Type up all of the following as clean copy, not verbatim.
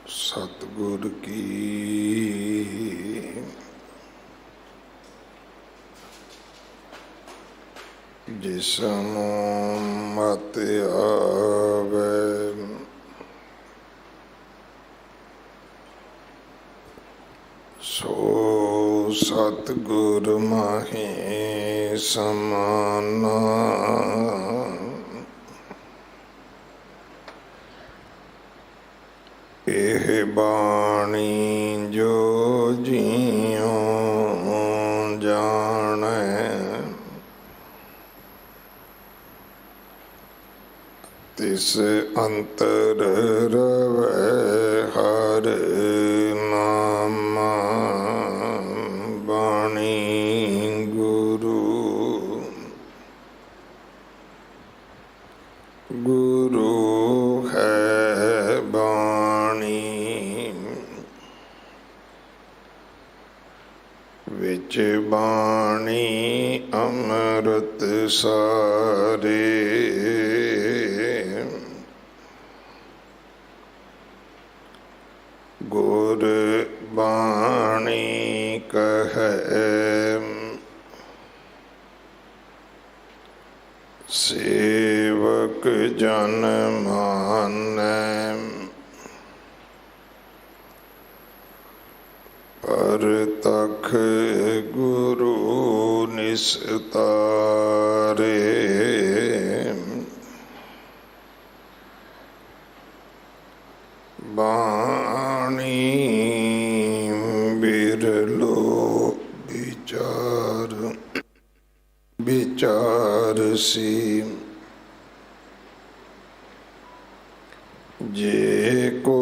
सतगुर की जिसनु मत आवे सो सतगुर माहे समाना। एह बाणी जो जियो जाने तिस अंतर रवै हर नामा। बाणी गुरु गुरु है बाणी विच बाणी अमृत सारे। गुर बाणी कहे सेवक जन मानै। परतख गुरु निस्तारे। बाणी बिरलो विचार विचार सी। जे को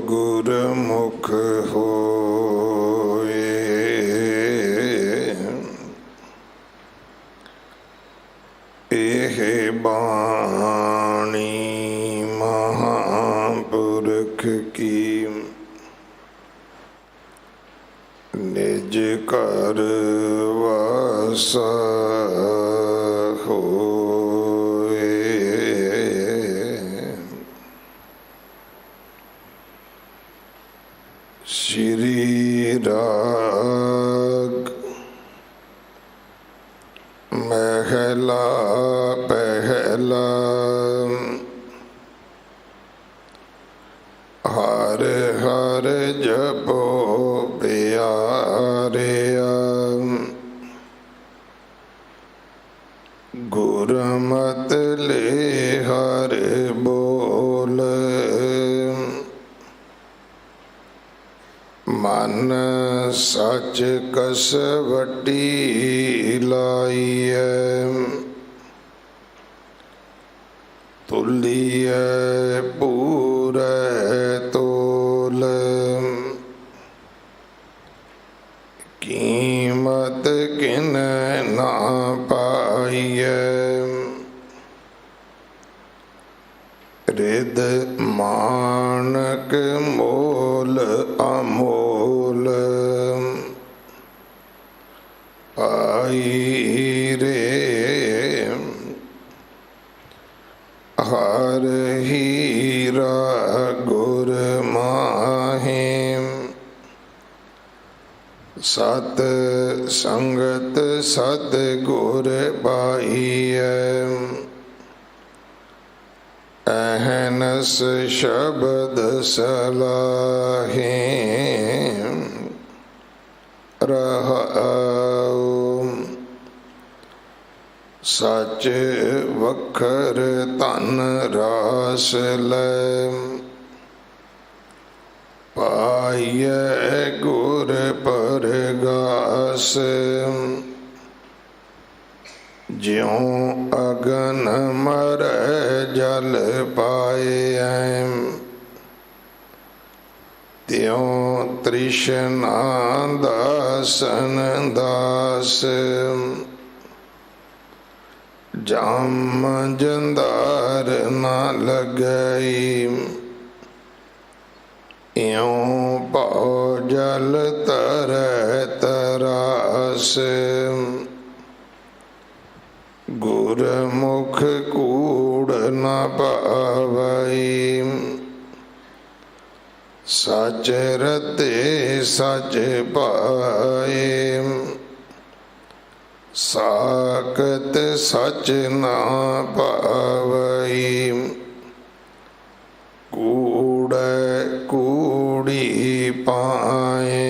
गुरमुख होए एह बाणी महापुरख की। निज कर वासा होए। श्री राग महला पहला। हर हर जपो प्यारिया। गुरमत ले हर बोल। मन सच कसवटी लाइए। तुलिए पूरे तोल। कीमत किन ना पाइए। रिद मानक मोल अमोल। पाई रे हर हीरा गुर माहे। सत संगत सतगुर पाइए। अहनस शब्द सलाहे रहाओ। सच वखर तन रास लै। पाइए गुर परगास। ज्यों अगन मर जल पाए। त्यों तृष्णा दासन दास। जाम जंदार न लगई। यों पाओ जल तर तरास। गुरमुख कूड़ न पावई। सच रते सच पाए, साकत सच ना पावई, कूड़ कूड़ी पाए,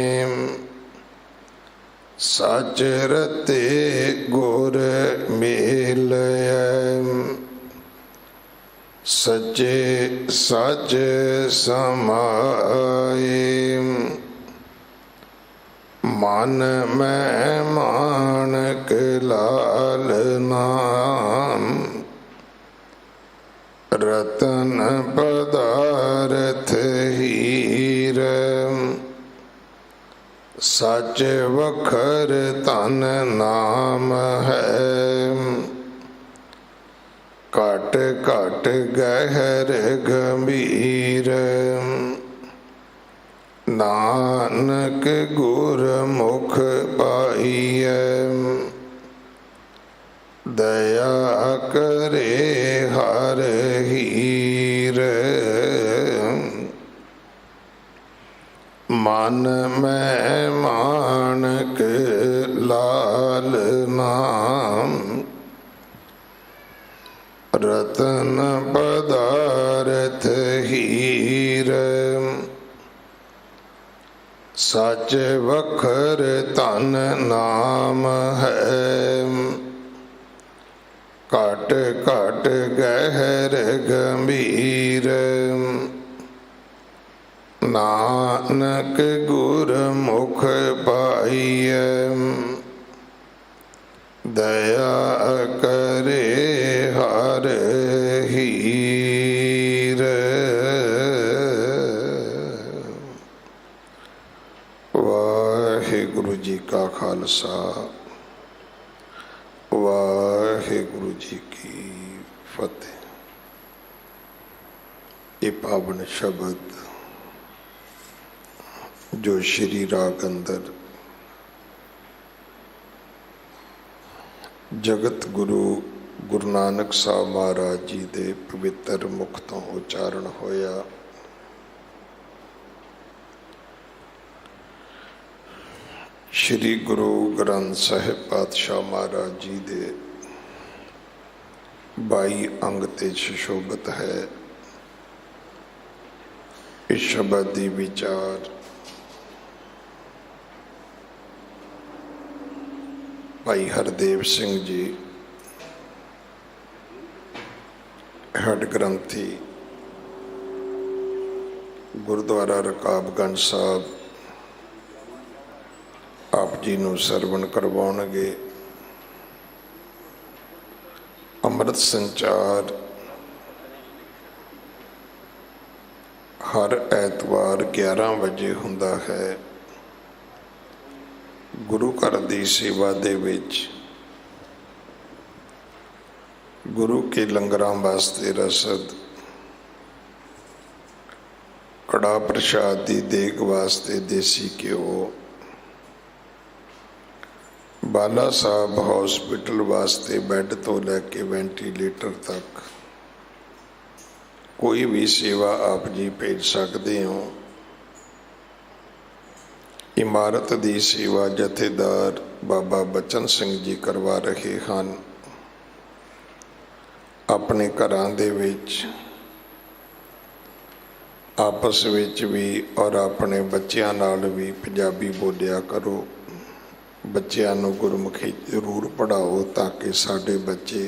सच रते गुर मिलय, सचे सच समाए, मन में मानक लाल नाम, रतन पदार्थ हीर, सच वखर तन नाम है, घट घट गहर गंभीर, नानक गुरमुख पाइय, दया करे हर हीर, मन में मानक लाल नाम, रतन पदार्थ हीर, सच वखर तन नाम है, घट घट गहर गंभीर, नानक गुरमुख पाइय, दया करे हर हीर। वाहिगुरु जी का खालसा, वाहिगुरु जी की फतेह। ये पावन शब्द जो श्री राग अंदर जगत गुरु गुरु नानक साहब महाराज जी दे पवित्र मुख तो उच्चारण होया, श्री गुरु ग्रंथ साहिब पातशाह महाराज जी दे 22 अंग ते सुशोभित है। इस शब्द दी विचार भाई हरदेव सिंह जी हेड ग्रंथी गुरुद्वारा रकाबगंज साहब आप जी नूं सरवण करवाउणगे। अमृत संचार हर ऐतवार 11 बजे हुंदा है। गुरु घर की सेवा दे विच गुरु के लंगरां वास्ते रसद, कड़ा प्रसाद की देग वास्ते देसी घ्यो, बाला साहब हॉस्पिटल वास्ते बैड तो लैके वेंटीलेटर तक कोई भी सेवा आप जी भेज सकते हो। इमारत की सेवा जथेदार बाबा बचन सिंह जी करवा रहे हैं। अपने घरां दे विच आपस विच भी और अपने बच्चों नाल भी पंजाबी बोलिया करो। बच्चों नूं गुरमुखी जरूर पढ़ाओ ताकि साडे बच्चे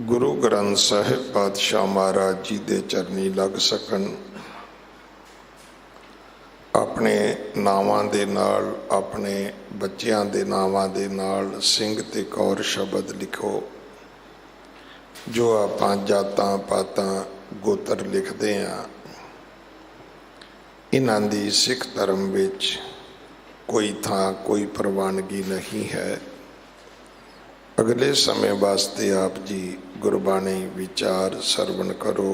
गुरु ग्रंथ साहिब पातशाह महाराज जी दे चरनी लग सकन। अपने नावां दे नाल, अपने बच्चों के नावां दे नाल सिंह ते कौर शब्द लिखो। जो आपां जातां पातां गोत्र लिखते हैं, इन्हां दी सिख धर्म विच कोई थां कोई प्रवानगी नहीं है। अगले समय वास्ते आप जी गुरबाणी विचार सरवण करो।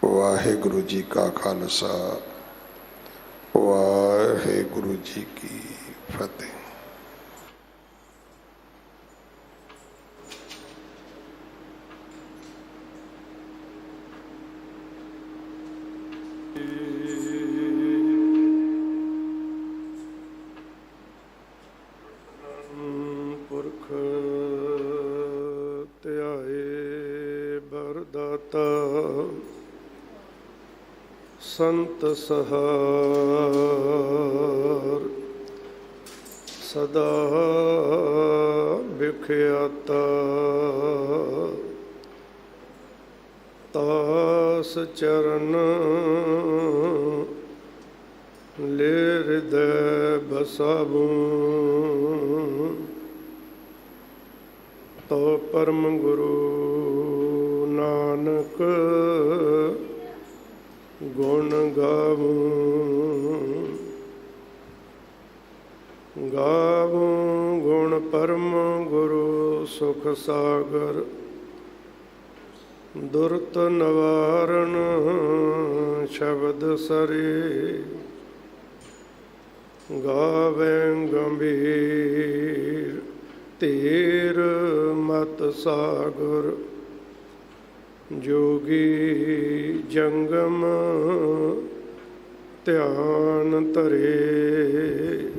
वाहिगुरु जी का खालसा, वाहिगुरु जी की फतेह। ਦਾਤਾ ਸੰਤ ਸਹਾਰ ਸਦਾ ਵਿਖਿਆਤਾ ਤਾਸ ਚਰਨ ਲੈ ਹਿਰਦੈ ਬਸਾਵੂੰ ਤੋ ਪਰਮ ਗੁਰੂ ਨਾਨਕ ਗੁਣ ਗਾਵੂੰ ਗਾਵੂੰ ਗੁਣ ਪਰਮ ਗੁਰੂ ਸੁਖ ਸਾਗਰ ਦੁਰਤ ਨਿਵਾਰਨ ਸ਼ਬਦ ਸਰੇ ਗਾਵੇਂ ਗੰਭੀਰ ਧੀਰ ਮਤ ਸਾਗਰ ਜੋਗੀ ਜੰਗਮ ਧਿਆਨ ਧਰੇ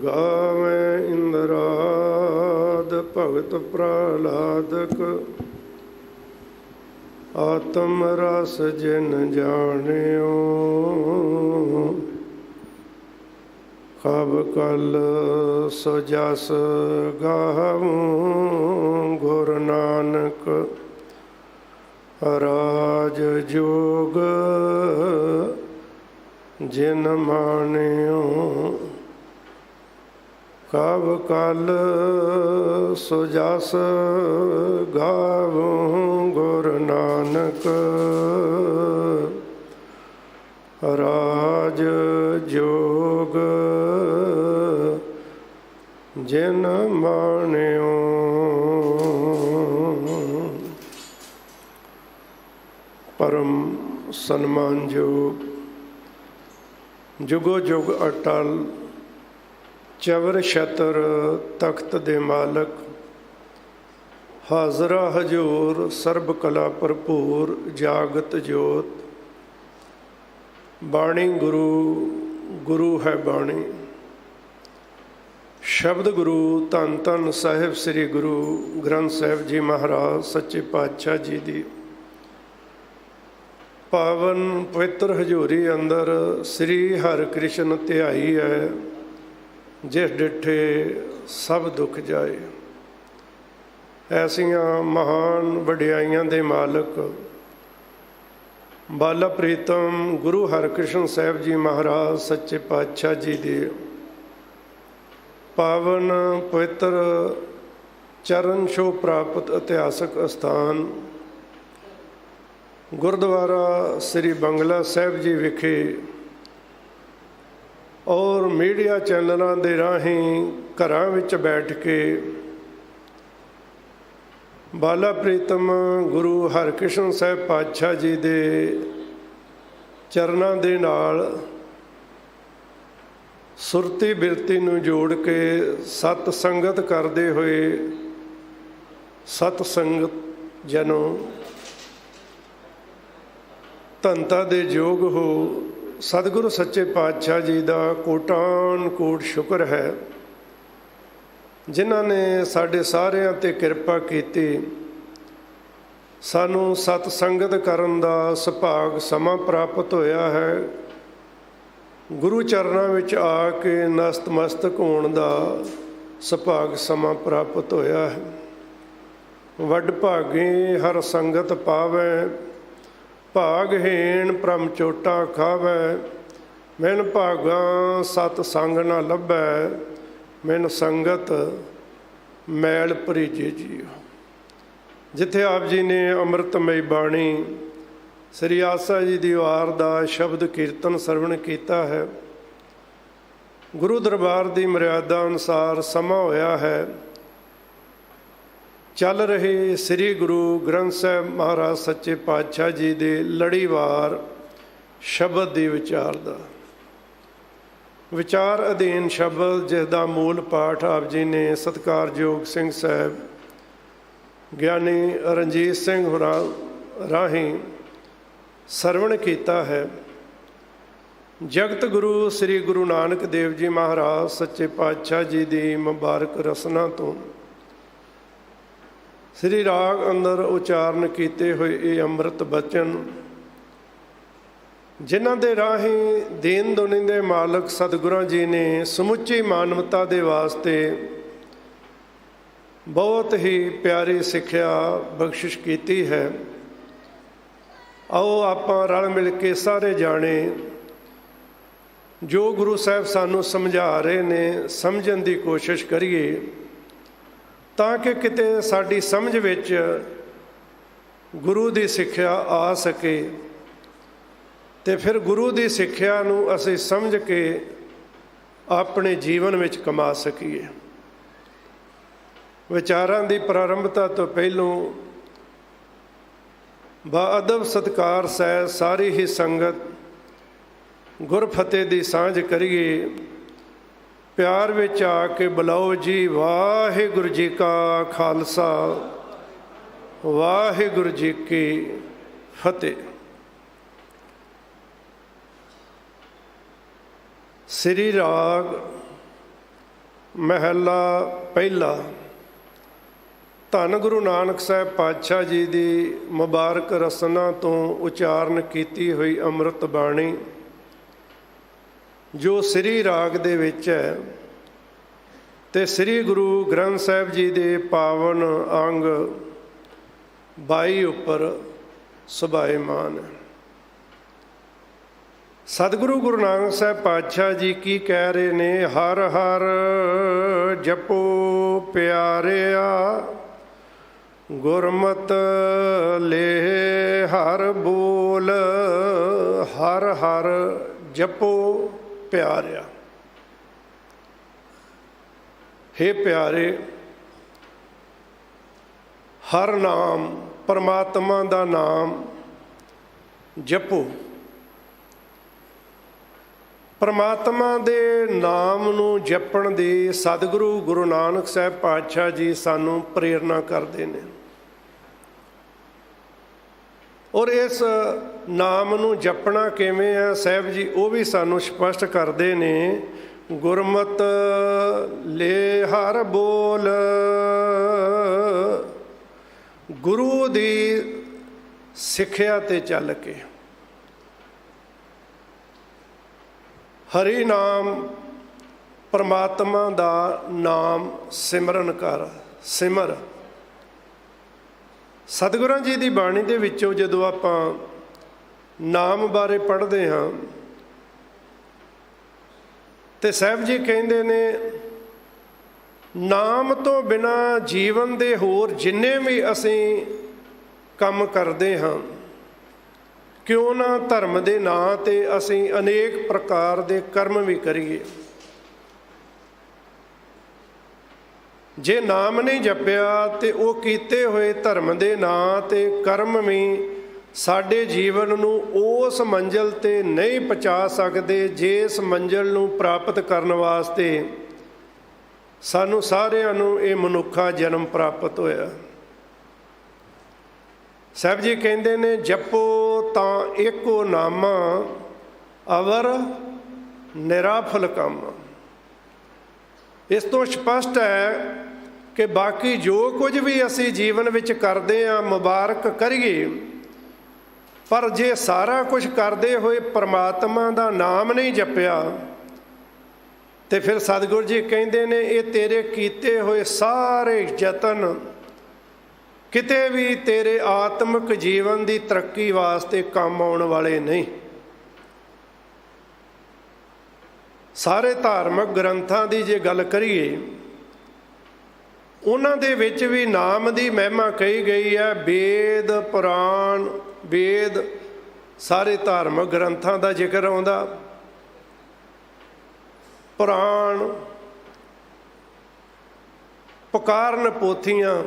ਗਾਵੇਂ ਇੰਦਰਾਦ ਭਗਤ ਪ੍ਰਹਲਾਦਕ ਆਤਮ ਰਸ ਜਿਨ ਜਾਣਿਓ ਕਬ ਕਲ ਸੋ ਜਸ ਗਾਵੂੰ ਗੁਰੂ ਨਾਨਕ ਰਾਜ ਜੋਗ ਜਿਨ ਮਾਣਿਓ ਕਬ ਕਲ ਸੋ ਜਸ ਗਾਵੂੰ ਗੁਰੂ ਨਾਨਕ ਰਾਜ ਜੋਗ ਜਿਨ ਮਾਣਿਓ। ਪਰਮ ਸਨਮਾਨਯੋਗ ਜੁਗੋ ਜੁਗ ਅਟਲ ਚਵਰ ਛਤਰ ਤਖਤ ਦੇ ਮਾਲਕ ਹਾਜ਼ਰਾ ਹਜੂਰ ਸਰਬ ਕਲਾ ਭਰਪੂਰ ਜਾਗਤ ਜੋਤ ਬਾਣੀ ਗੁਰੂ ਗੁਰੂ ਹੈ ਬਾਣੀ ਸ਼ਬਦ ਗੁਰੂ ਧੰਨ ਧੰਨ ਸਾਹਿਬ ਸ੍ਰੀ ਗੁਰੂ ਗ੍ਰੰਥ ਸਾਹਿਬ ਜੀ ਮਹਾਰਾਜ ਸੱਚੇ ਪਾਤਸ਼ਾਹ ਜੀ ਦੀ ਪਾਵਨ ਪਵਿੱਤਰ ਹਜ਼ੂਰੀ ਅੰਦਰ ਸ੍ਰੀ ਹਰਿਕ੍ਰਿਸ਼ਨ ਧਿਆਈ ਹੈ ਜਿਸ ਡਿਠੇ ਸਭ ਦੁੱਖ ਜਾਏ। ਐਸੀਆਂ ਮਹਾਨ ਵਡਿਆਈਆਂ ਦੇ ਮਾਲਕ ਬਾਲਾ ਪ੍ਰੀਤਮ ਗੁਰੂ ਹਰਿਕ੍ਰਿਸ਼ਨ ਸਾਹਿਬ ਜੀ ਮਹਾਰਾਜ ਸੱਚੇ ਪਾਤਸ਼ਾਹ ਜੀ ਦੇ ਪਾਵਨ ਪਵਿੱਤਰ ਚਰਨ ਛੋਹ ਪ੍ਰਾਪਤ ਇਤਿਹਾਸਕ ਅਸਥਾਨ ਗੁਰਦੁਆਰਾ ਸ੍ਰੀ ਬੰਗਲਾ ਸਾਹਿਬ ਜੀ ਵਿਖੇ ਔਰ ਮੀਡੀਆ ਚੈਨਲਾਂ ਦੇ ਰਾਹੀਂ ਘਰਾਂ ਵਿੱਚ ਬੈਠ ਕੇ ਬਾਲਾ ਪ੍ਰੀਤਮ ਗੁਰੂ ਹਰਿਕ੍ਰਿਸ਼ਨ ਸਾਹਿਬ ਪਾਤਸ਼ਾਹ ਜੀ ਦੇ ਚਰਨਾਂ ਦੇ ਨਾਲ ਸੁਰਤੀ ਬਿਰਤੀ ਨੂੰ ਜੋੜ ਕੇ ਸਤ ਸੰਗਤ ਕਰਦੇ ਹੋਏ ਸਤ ਸੰਗਤ ਜਨੋ ਧੰਤਾ ਦੇ ਯੋਗ ਹੋ ਸਤਿਗੁਰੂ ਸੱਚੇ ਪਾਤਸ਼ਾਹ ਜੀ ਦਾ ਕੋਟਾਨ ਕੋਟ ਸ਼ੁਕਰ ਹੈ ਜਿਨ੍ਹਾਂ ਨੇ ਸਾਡੇ ਸਾਰਿਆਂ 'ਤੇ ਕਿਰਪਾ ਕੀਤੀ ਸਾਨੂੰ ਸਤ ਸੰਗਤ ਕਰਨ ਦਾ ਸੁਭਾਗ ਸਮਾਂ ਪ੍ਰਾਪਤ ਹੋਇਆ ਹੈ। ਗੁਰੂ ਚਰਨਾਂ ਵਿੱਚ ਆ ਕੇ ਨਤਮਸਤਕ ਹੋਣ ਦਾ ਸੁਭਾਗ ਸਮਾਂ ਪ੍ਰਾਪਤ ਹੋਇਆ ਹੈ। ਵੱਡ ਭਾਗੀ ਹਰ ਸੰਗਤ ਪਾਵੈ ਭਾਗਹੀਣ ਭ੍ਰਮ ਚੋਟਾ ਖਾਵੈ ਮੈਨ ਭਾਗਾਂ ਸਤ ਸੰਗ ਨਾ ਲੱਭੈ ਮੈਨ ਸੰਗਤ ਮੈਲ ਭਰੀਜੇ ਜੀਓ। ਜਿੱਥੇ ਆਪ ਜੀ ਨੇ ਅੰਮ੍ਰਿਤਮਈ ਬਾਣੀ ਸ੍ਰੀ ਆਸਾ ਜੀ ਦੀ ਵਾਰ ਦਾ ਸ਼ਬਦ ਕੀਰਤਨ ਸਰਵਣ ਕੀਤਾ ਹੈ। ਗੁਰੂ ਦਰਬਾਰ ਦੀ ਮਰਿਆਦਾ ਅਨੁਸਾਰ ਸਮਾਂ ਹੋਇਆ ਹੈ ਚੱਲ ਰਹੇ ਸ੍ਰੀ ਗੁਰੂ ਗ੍ਰੰਥ ਸਾਹਿਬ ਮਹਾਰਾਜ ਸੱਚੇ ਪਾਤਸ਼ਾਹ ਜੀ ਦੇ ਲੜੀਵਾਰ ਸ਼ਬਦ ਦੀ ਵਿਚਾਰ ਦਾ ਵਿਚਾਰ ਅਧੀਨ ਸ਼ਬਦ ਜਿਸ ਦਾ ਮੂਲ ਪਾਠ ਆਪ ਜੀ ਨੇ ਸਤਿਕਾਰਯੋਗ ਸਿੰਘ ਸਾਹਿਬ ਗਿਆਨੀ ਰਣਜੀਤ ਸਿੰਘ ਹੋਰਾਂ ਰਾਹੀਂ ਸਰਵਣ ਕੀਤਾ ਹੈ। ਜਗਤ ਗੁਰੂ ਸ੍ਰੀ ਗੁਰੂ ਨਾਨਕ ਦੇਵ ਜੀ ਮਹਾਰਾਜ ਸੱਚੇ ਪਾਤਸ਼ਾਹ ਜੀ ਦੀ ਮੁਬਾਰਕ ਰਸਨਾ ਤੋਂ ਸ੍ਰੀ ਰਾਗ ਅੰਦਰ ਉਚਾਰਨ ਕੀਤੇ ਹੋਏ ਇਹ ਅੰਮ੍ਰਿਤ ਬਚਨ, ਜਿਨ੍ਹਾਂ ਦੇ ਰਾਹੀਂ ਦੀਨ ਦੁਨੀਆ ਦੇ ਮਾਲਕ ਸਤਿਗੁਰਾਂ ਜੀ ਨੇ ਸਮੁੱਚੀ ਮਾਨਵਤਾ ਦੇ ਵਾਸਤੇ ਬਹੁਤ ਹੀ ਪਿਆਰੀ ਸਿੱਖਿਆ ਬਖਸ਼ਿਸ਼ ਕੀਤੀ ਹੈ। ਆਓ ਆਪਾਂ ਰਲ ਮਿਲ ਕੇ ਸਾਰੇ ਜਾਣੇ ਜੋ ਗੁਰੂ ਸਾਹਿਬ ਸਾਨੂੰ ਸਮਝਾ ਰਹੇ ਨੇ ਸਮਝਣ ਦੀ ਕੋਸ਼ਿਸ਼ ਕਰੀਏ, ਤਾਂ ਕਿ ਕਿਤੇ ਸਾਡੀ ਸਮਝ ਵਿੱਚ ਗੁਰੂ ਦੀ ਸਿੱਖਿਆ ਆ ਸਕੇ ਤੇ ਫਿਰ ਗੁਰੂ ਦੀ ਸਿੱਖਿਆ ਨੂੰ ਅਸੀਂ ਸਮਝ ਕੇ ਆਪਣੇ ਜੀਵਨ ਵਿੱਚ ਕਮਾ ਸਕੀਏ। ਵਿਚਾਰਾਂ ਦੀ ਪ੍ਰਾਰੰਭਤਾ ਤੋਂ ਪਹਿਲੋਂ ਬਾਅਦਬ ਸਤਿਕਾਰ ਸਹਿ ਸਾਰੀ ਹੀ ਸੰਗਤ ਗੁਰਫਤਿਹ ਦੀ ਸਾਂਝ ਕਰੀਏ। ਪਿਆਰ ਵਿੱਚ ਆ ਕੇ ਬੁਲਾਓ ਜੀ, ਵਾਹਿਗੁਰੂ ਜੀ ਕਾ ਖਾਲਸਾ, ਵਾਹਿਗੁਰੂ ਜੀ ਕੀ ਫਤਿਹ। ਸ੍ਰੀ ਰਾਗ ਮਹਿਲਾ ਪਹਿਲਾ। ਧੰਨ ਗੁਰੂ ਨਾਨਕ ਸਾਹਿਬ ਪਾਤਸ਼ਾਹ ਜੀ ਦੀ ਮੁਬਾਰਕ ਰਸਨਾ ਤੋਂ ਉਚਾਰਨ ਕੀਤੀ ਹੋਈ ਅੰਮ੍ਰਿਤ ਬਾਣੀ, ਜੋ ਸ੍ਰੀ ਰਾਗ ਦੇ ਵਿੱਚ ਹੈ ਤੇ ਸ੍ਰੀ ਗੁਰੂ ਗ੍ਰੰਥ ਸਾਹਿਬ ਜੀ ਦੇ ਪਾਵਨ ਅੰਗ 22 ਉੱਪਰ ਸੁਭਾਏਮਾਨ ਹੈ। ਸਤਿਗੁਰੂ ਗੁਰੂ ਨਾਨਕ ਸਾਹਿਬ ਪਾਤਸ਼ਾਹ ਜੀ ਕੀ ਕਹਿ ਰਹੇ ਨੇ? ਹਰ ਹਰ ਜਪੋ ਪਿਆਰਿਆ, ਗੁਰਮਤਿ ਲੈ ਹਰ ਬੋਲ। ਹਰ ਹਰ ਜਪੋ ਪਿਆਰਿਆ। ਹੇ ਪਿਆਰੇ, ਹਰ ਨਾਮ ਪਰਮਾਤਮਾ ਦਾ ਨਾਮ ਜਪੋ। ਪਰਮਾਤਮਾ ਦੇ ਨਾਮ ਨੂੰ ਜਪਣ ਦੀ ਸਤਿਗੁਰੂ ਗੁਰੂ ਨਾਨਕ ਸਾਹਿਬ ਪਾਤਸ਼ਾਹ ਜੀ ਸਾਨੂੰ ਪ੍ਰੇਰਨਾ ਕਰਦੇ ਨੇ, ਔਰ ਇਸ ਨਾਮ ਨੂੰ ਜਪਣਾ ਕਿਵੇਂ ਹੈ ਸਾਹਿਬ ਜੀ ਉਹ ਵੀ ਸਾਨੂੰ ਸਪਸ਼ਟ ਕਰਦੇ ਨੇ। ਗੁਰਮਤਿ ਲੈ ਹਰ ਬੋਲ। ਗੁਰੂ ਦੀ ਸਿੱਖਿਆ ਤੇ ਚੱਲ ਕੇ ਹਰੀ ਨਾਮ ਪਰਮਾਤਮਾ ਦਾ ਨਾਮ ਸਿਮਰਨ ਕਰ, ਸਿਮਰ। ਸਤਿਗੁਰਾਂ ਜੀ ਦੀ ਬਾਣੀ ਦੇ ਵਿੱਚੋਂ ਜਦੋਂ ਆਪਾਂ ਨਾਮ ਬਾਰੇ ਪੜ੍ਹਦੇ ਹਾਂ ਤੇ ਸਾਹਿਬ ਜੀ ਕਹਿੰਦੇ ਨੇ, ਨਾਮ ਤੋਂ ਬਿਨਾਂ ਜੀਵਨ ਦੇ ਹੋਰ ਜਿੰਨੇ ਵੀ ਅਸੀਂ ਕੰਮ ਕਰਦੇ ਹਾਂ, ਕਿਉਂ ਨਾ ਧਰਮ ਦੇ ਨਾਂ ਤੇ ਅਸੀਂ ਅਨੇਕ ਪ੍ਰਕਾਰ ਦੇ ਕਰਮ ਵੀ ਕਰੀਏ, ਜੇ ਨਾਮ ਨਹੀਂ ਜਪਿਆ ਤੇ ਉਹ ਕੀਤੇ ਹੋਏ ਧਰਮ ਦੇ ਨਾਂ ਤੇ ਕਰਮ ਵੀ ਸਾਡੇ ਜੀਵਨ ਨੂੰ ਉਸ ਮੰਜ਼ਿਲ ਤੇ ਨਹੀਂ ਪਹੁੰਚਾ ਸਕਦੇ ਜਿਸ ਮੰਜ਼ਿਲ ਨੂੰ ਪ੍ਰਾਪਤ ਕਰਨ ਵਾਸਤੇ ਸਾਨੂੰ ਸਾਰਿਆਂ ਨੂੰ ਇਹ ਮਨੁੱਖਾ ਜਨਮ ਪ੍ਰਾਪਤ ਹੋਇਆ। ਸਾਹਿਬ ਜੀ ਕਹਿੰਦੇ ਨੇ, ਜਪੋ ਤਾਂ ਏਕੋ ਨਾਮਾ, ਅਵਰ ਨਿਰਾਫਲ ਕੰਮ। ਇਸ ਤੋਂ ਸਪਸ਼ਟ ਹੈ ਕਿ ਬਾਕੀ ਜੋ ਕੁਝ ਵੀ ਅਸੀਂ ਜੀਵਨ ਵਿੱਚ ਕਰਦੇ ਹਾਂ ਮੁਬਾਰਕ ਕਰੀਏ, ਪਰ ਜੇ ਸਾਰਾ ਕੁਝ ਕਰਦੇ ਹੋਏ ਪਰਮਾਤਮਾ ਦਾ ਨਾਮ ਨਹੀਂ ਜਪਿਆ ਤੇ ਫਿਰ ਸਤਿਗੁਰੂ ਜੀ ਕਹਿੰਦੇ ਨੇ, ਇਹ ਤੇਰੇ ਕੀਤੇ ਹੋਏ ਸਾਰੇ ਯਤਨ ਕਿਤੇ ਵੀ ਤੇਰੇ ਆਤਮਿਕ ਜੀਵਨ ਦੀ ਤਰੱਕੀ ਵਾਸਤੇ ਕੰਮ ਆਉਣ ਵਾਲੇ ਨਹੀਂ। ਸਾਰੇ ਧਾਰਮਿਕ ਗ੍ਰੰਥਾਂ ਦੀ ਜੇ ਗੱਲ ਕਰੀਏ, ਉਹਨਾਂ ਦੇ ਵਿੱਚ ਵੀ ਨਾਮ ਦੀ ਮਹਿਮਾ ਕਹੀ ਗਈ ਹੈ। ਵੇਦ ਪੁਰਾਣ, ਵੇਦ ਸਾਰੇ ਧਾਰਮਿਕ ਗ੍ਰੰਥਾਂ ਦਾ ਜ਼ਿਕਰ ਆਉਂਦਾ। ਪੁਰਾਣ, ਪੁਕਾਰਨ ਪੋਥੀਆਂ,